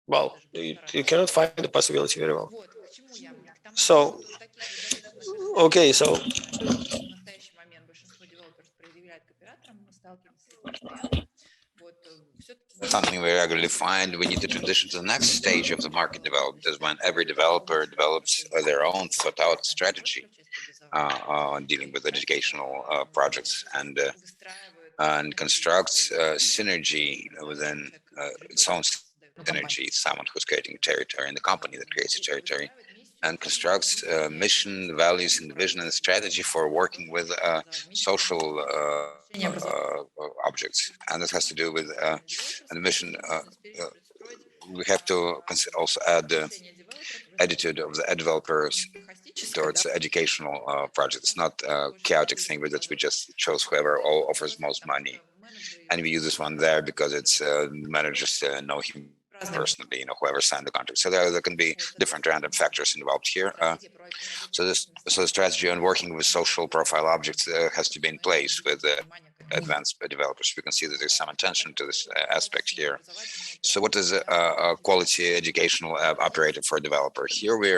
well, you cannot find the possibility very well. So, okay, so something we regularly find, we need to transition to the next stage of the market development is when every developer develops their own thought out strategy on dealing with educational projects and constructs synergy within its own synergy, someone who's creating territory and the company that creates a territory, and constructs mission, values, and vision and strategy for working with social objects. And this has to do with the mission. We have to also add the attitude of the developers towards educational projects. It's not a chaotic thing, but that we just chose whoever offers most money. And we use this one there because it's managers know him personally, whoever signed the contract. So there can be different random factors involved here. So the strategy on working with social profile objects has to be in place with advanced developers. We can see that there's some attention to this aspect here. So what is a quality educational operator for a developer? Here we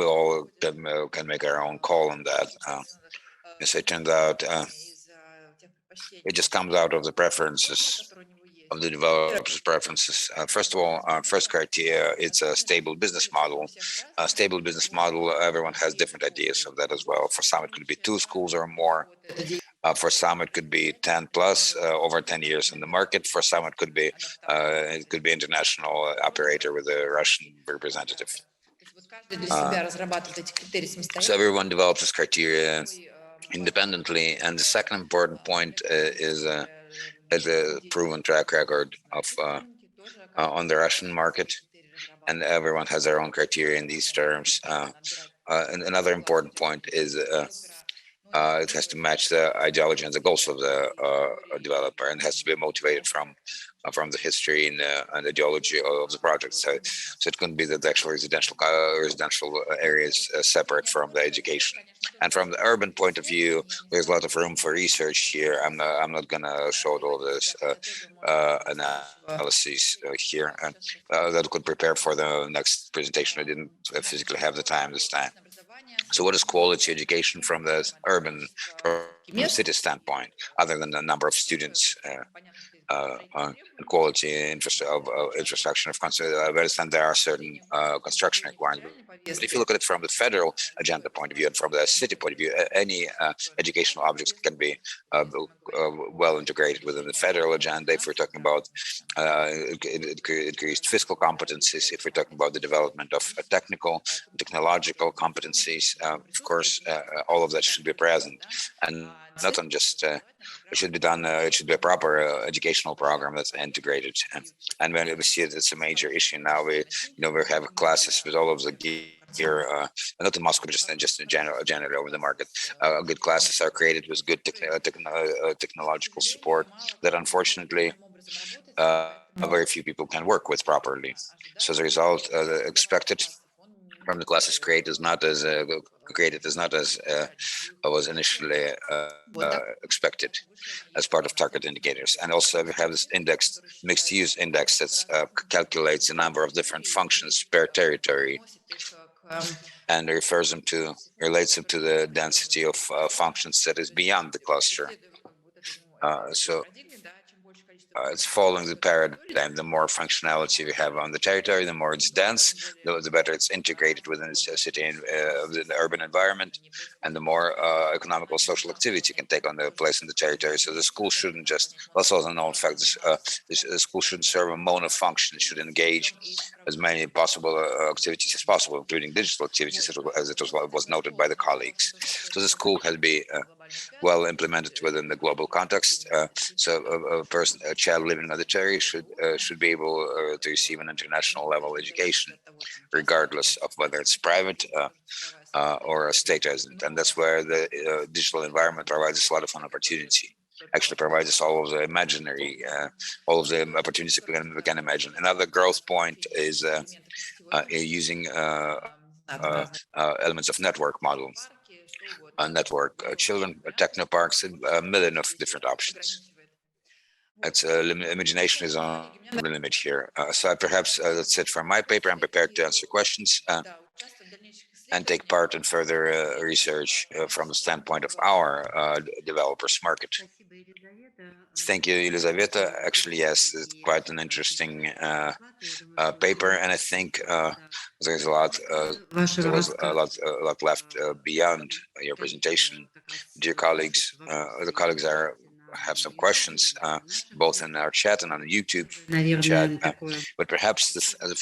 all can make our own call on that. As it turns out, it just comes out of the preferences of the developer's preferences. First of all, first criteria, it's a stable business model. A stable business model, everyone has different ideas of that as well. For some, it could be 2 schools or more. For some, it could be 10 plus, over 10 years in the market. For some, it could be international operator with a Russian representative. So everyone develops this criteria independently. And the second important point is a proven track record of on the Russian market, and everyone has their own criteria in these terms. And another important point is it has to match the ideology and the goals of the developer, and has to be motivated from the history and ideology of the project. So it couldn't be that the actual residential areas separate from the education. And from the urban point of view, there's a lot of room for research here. I'm not gonna show all of this analyses here, and that could prepare for the next presentation. I didn't physically have the time this time. So what is quality education from the urban, from the city standpoint, other than the number of students and quality infrastructure? Of course, I understand there are certain construction requirements. But if you look at it from the federal agenda point of view and from the city point of view, any educational objects can be well integrated within the federal agenda. If we're talking about increased fiscal competencies, if we're talking about the development of technological competencies, of course, all of that should be present, and not on just it should be done. It should be a proper educational program that's integrated. And when we see that it's a major issue now, we have classes with all of the gear, not in Moscow, just in general over the market. Good classes are created with good technological support that unfortunately very few people can work with properly. So the result expected from the classes created is not as was initially expected as part of target indicators. And also we have this index, mixed use index, that calculates the number of different functions per territory and relates them to the density of functions that is beyond the cluster. It's following the paradigm. The more functionality we have on the territory, the more it's dense, the better it's integrated within the city and the urban environment, and the more economical social activity can take on the place in the territory. So the school shouldn't just, that's also a known fact, the school shouldn't serve a monofunction. It should engage as many possible activities as possible, including digital activities, as it was noted by the colleagues. So the school has been well implemented within the global context. So a child living on the territory should be able to receive an international level education, regardless of whether it's private or a state resident. And that's where the digital environment provides us a lot of an opportunity. Actually provides us all of the imaginary, all of the opportunities we can imagine. Another growth point is using elements of network model. Network, children, technoparks, a million of different options. It's imagination is on the limit here. So perhaps that's it for my paper. I'm prepared to answer questions and take part in further research from the standpoint of our developers market. Thank you, Elizaveta. Actually, yes, it's quite an interesting paper, and I think there's a lot left beyond your presentation. Dear colleagues, the colleagues have some questions, both in our chat and on the YouTube chat. But perhaps the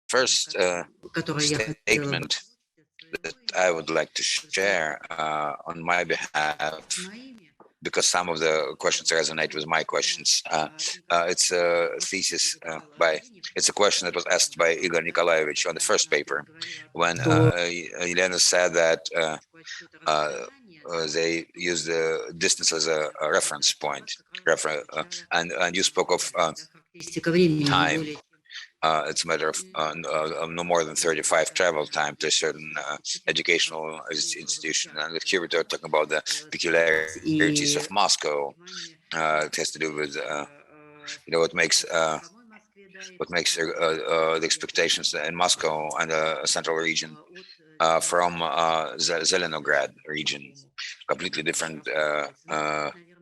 first statement that I would like to share on my behalf, because some of the questions resonate with my questions. It's a thesis it's a question that was asked by Igor Nikolaevich on the first paper, when Elena said that they use the distance as a reference point, and you spoke of time. It's a matter of no more than 35 travel time to a certain educational institution. And here we're talking about the peculiarities of Moscow. It has to do with what makes the expectations in Moscow and the central region from Zelenograd region, completely different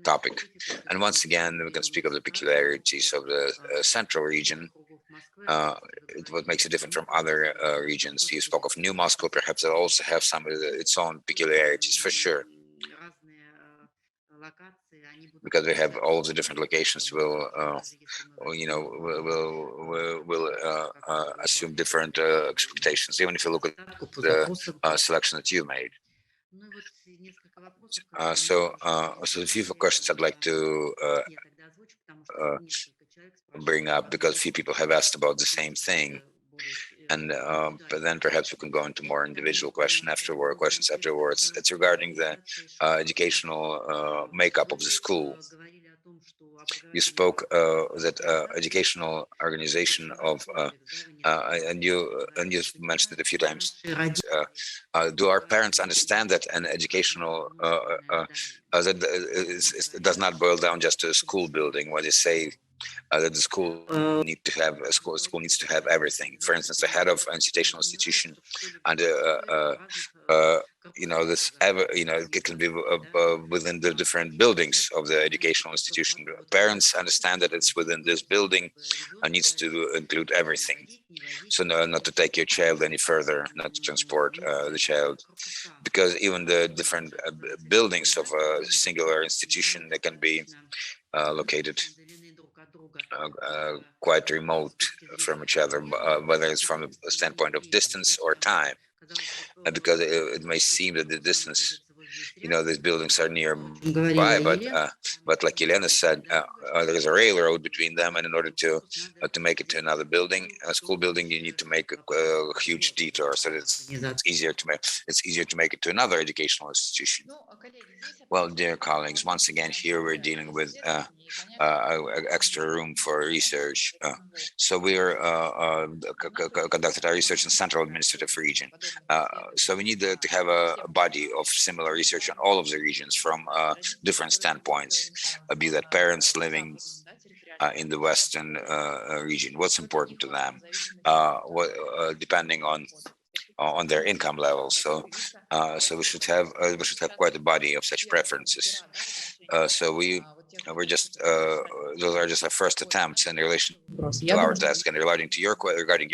topic. And once again, we can speak of the peculiarities of the central region. What makes it different from other regions. You spoke of New Moscow, perhaps it also have some of its own peculiarities, for sure. Because we have all of the different locations will assume different expectations, even if you look at the selection that you made. So a few questions I'd like to bring up, because few people have asked about the same thing, and but then perhaps we can go into more individual questions afterwards. It's regarding the educational makeup of the school. You spoke that educational organization of, and you mentioned it a few times. Do our parents understand that an educational it does not boil down just to a school building? When they say that the school needs to have everything. For instance, the head of an educational institution, and it can be within the different buildings of the educational institution. Parents understand that it's within this building and needs to include everything. So not to take your child any further, not to transport the child, because even the different buildings of a singular institution, they can be located quite remote from each other, whether it's from a standpoint of distance or time, because it may seem that the distance, these buildings are nearby, but like Elena said, there is a railroad between them, and in order to make it to another building, a school building, you need to make a huge detour, so it's easier to make it to another educational institution. Well, dear colleagues, once again, here we're dealing with extra room for research. So we conducted our research in Central Administrative Region. So we need to have a body of similar research on all of the regions from different standpoints, be that parents living in the Western region, what's important to them, depending on their income levels. So we should have quite a body of such preferences. So we're just those are just our first attempts in relation to our task. And regarding your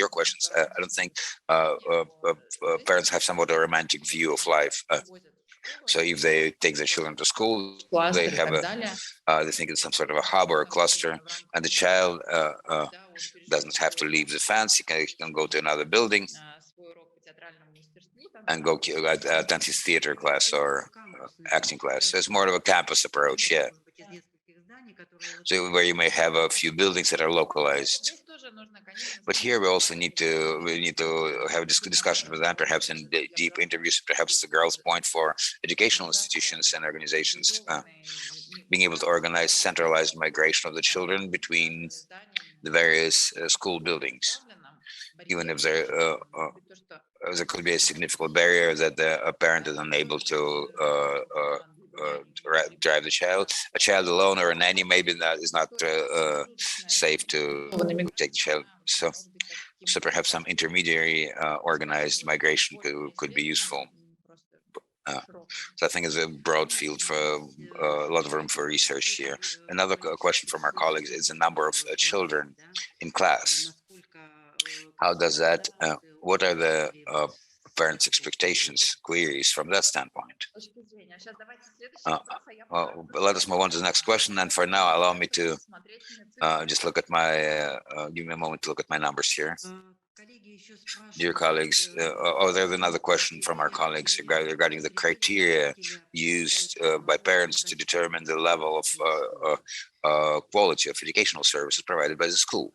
questions, I don't think parents have somewhat a romantic view of life. So if they take their children to school, they have they think it's some sort of a hub or a cluster, and the child doesn't have to leave the fence. He can go to another building and go attend his theater class or acting class. So it's more of a campus approach, yeah. So where you may have a few buildings that are localized. But here we also need to have a discussion with them, perhaps in deep interviews, perhaps the girls' point for educational institutions and organizations, being able to organize centralized migration of the children between the various school buildings, even if there could be a significant barrier that a parent is unable to drive the child. A child alone or a nanny maybe is not safe to take the child. So perhaps some intermediary organized migration could be useful. So I think it's a broad field for a lot of room for research here. Another question from our colleagues is the number of children in class. How does that, what are the parents' expectations, queries from that standpoint? Well, let us move on to the next question. And for now, allow me to just look at my, give me a moment to look at my numbers here. Dear colleagues, there's another question from our colleagues regarding the criteria used by parents to determine the level of quality of educational services provided by the school.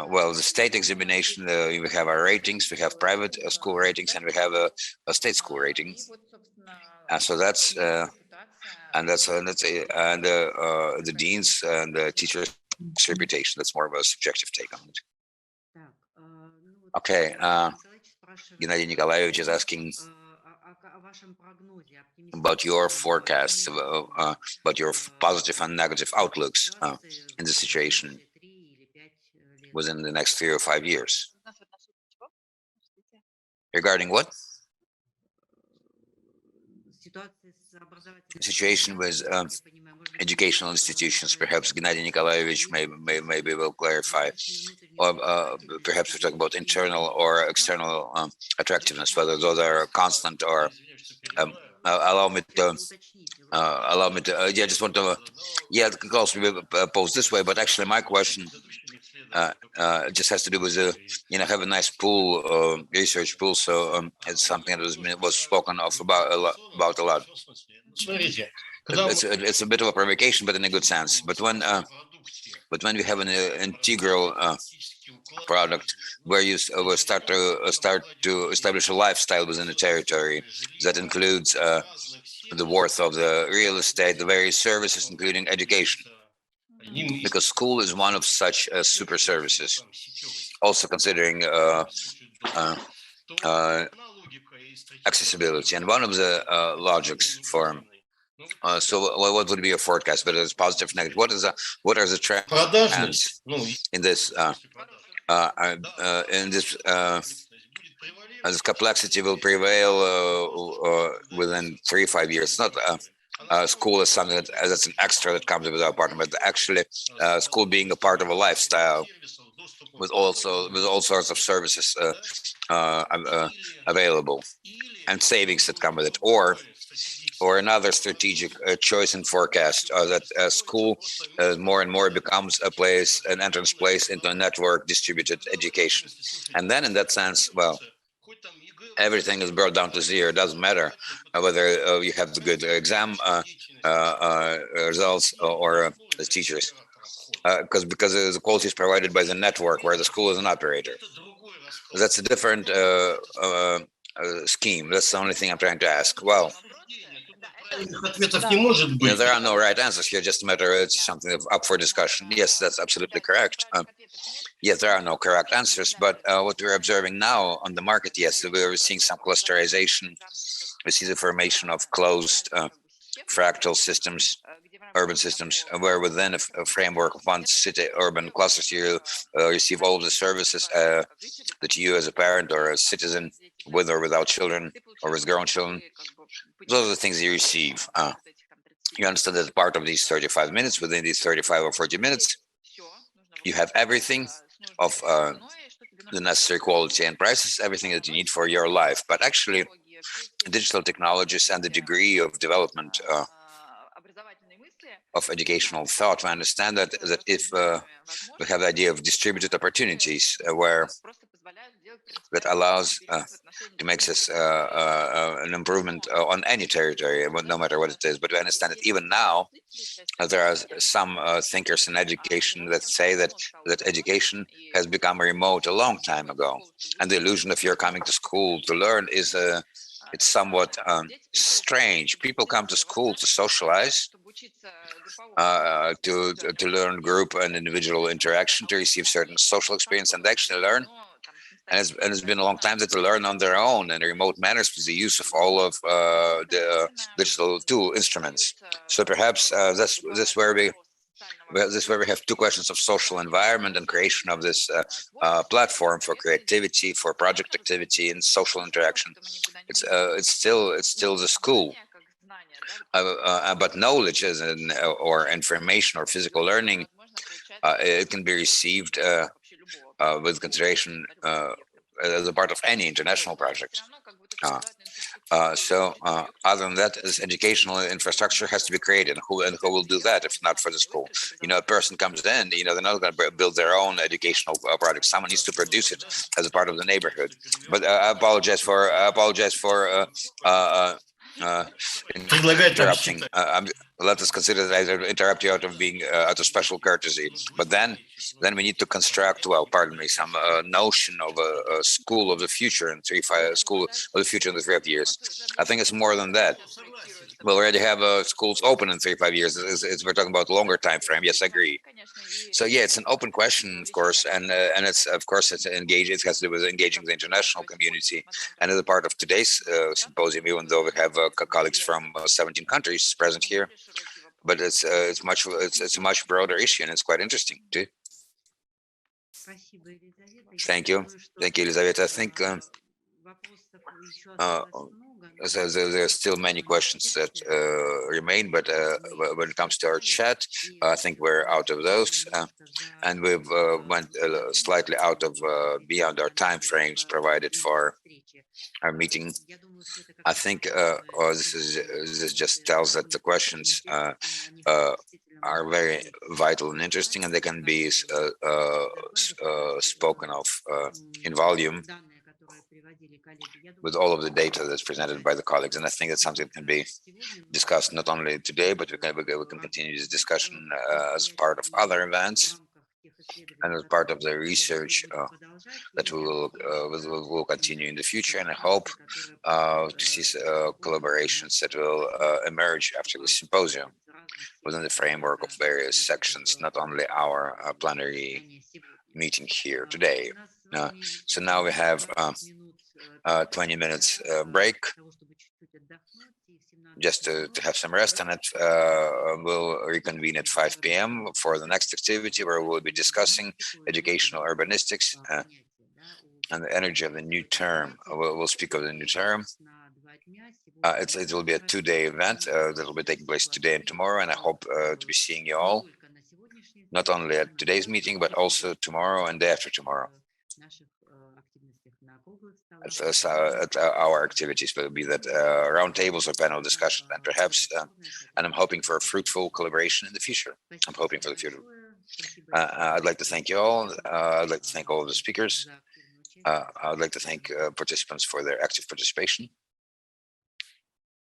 Well, the state examination, we have our ratings, we have private school ratings, and we have a state school rating. And so that's the deans and the teachers' reputation. That's more of a subjective take on it. Okay, Gennady Nikolaevich is asking about your forecasts, about your positive and negative outlooks in the situation within the next 3 or 5 years. Regarding what? Situation with educational institutions. Perhaps Gennady Nikolaevich maybe will clarify. Or perhaps we're talking about internal or external attractiveness, whether those are constant or allow me to just want to it could also be posed this way, but actually my question just has to do with have a nice pool, research pool. So it's something that was spoken of about a lot. It's a bit of a provocation, but in a good sense. But when we have an integral product where you will start to establish a lifestyle within the territory that includes the worth of the real estate, the various services, including education. Because school is one of such super services. Also considering accessibility, and one of the logics for. So, what would be your forecast? Whether it's positive, negative? What are the trends in this? This complexity will prevail within 3 or 5 years. It's not school is something that's an extra that comes with our partner, but actually school being a part of a lifestyle with all sorts of services available and savings that come with it, or another strategic choice and forecast that school more and more becomes an entrance place into a network distributed education. And then in that sense, well, everything is brought down to zero. It doesn't matter whether you have the good exam results or the teachers, because the quality is provided by the network where the school is an operator. That's a different scheme. That's the only thing I'm trying to ask. Well, there are no right answers here, just a matter of it's something up for discussion. Yes, that's absolutely correct. Yes, there are no correct answers, but what we're observing now on the market, yes, we're seeing some clusterization. We see the formation of closed fractal systems, urban systems, where within a framework of one city urban clusters, you receive all of the services that you as a parent or a citizen, with or without children, or with grown children, those are the things you receive. You understand that part of these 35 minutes, within these 35 or 40 minutes, you have everything of the necessary quality and prices, everything that you need for your life. But actually, digital technologies and the degree of development of educational thought, we understand that if we have the idea of distributed opportunities where that allows to make this an improvement on any territory, no matter what it is. But we understand that even now, there are some thinkers in education that say that education has become remote a long time ago, and the illusion of you're coming to school to learn is it's somewhat strange. People come to school to socialize, to learn group and individual interaction, to receive certain social experience, and actually learn. And it's been a long time that they learn on their own in remote manners with the use of all of the digital tool instruments. So perhaps that's where we have two questions of social environment and creation of this platform for creativity, for project activity and social interaction. It's still the school, but knowledge or information or physical learning, it can be received with consideration as a part of any international project. So other than that, this educational infrastructure has to be created. Who will do that if not for the school? A person comes in, they're not going to build their own educational project. Someone needs to produce it as a part of the neighborhood. But I apologize for interrupting. Let us consider that I interrupt you out of special courtesy. But then we need to construct, some notion of a school of the future in 3-5 years. I think it's more than that. We already have schools open in 3-5 years. We're talking about longer time frame. Yes, I agree. So yeah, it's an open question, of course, and it's engaged. It has to do with engaging the international community. And as a part of today's symposium, even though we have colleagues from 17 countries present here, but it's a much broader issue, and it's quite interesting too. Thank you, Elizaveta. I think there are still many questions that remain, but when it comes to our chat, I think we're out of those, and we've went slightly out of beyond our time frames provided for our meeting. I think this just tells that the questions are very vital and interesting, and they can be spoken of in volume with all of the data that's presented by the colleagues. And I think that's something that can be discussed not only today, but we can continue this discussion as part of other events and as part of the research that we will continue in the future. And I hope to see collaborations that will emerge after the symposium within the framework of various sections, not only our plenary meeting here today. So now we have 20 minutes break just to have some rest, and we'll reconvene at 5 p.m. for the next activity, where we'll be discussing educational urbanistics and the energy of the new term. We'll speak of the new term. It will be a 2-day event that will be taking place today and tomorrow, and I hope to be seeing you all, not only at today's meeting, but also tomorrow and day after tomorrow. At our activities, will be that roundtables or panel discussions, and perhaps, and I'm hoping for a fruitful collaboration in the future. I'm hoping for the future. I'd like to thank you all. I'd like to thank all of the speakers. I'd like to thank participants for their active participation.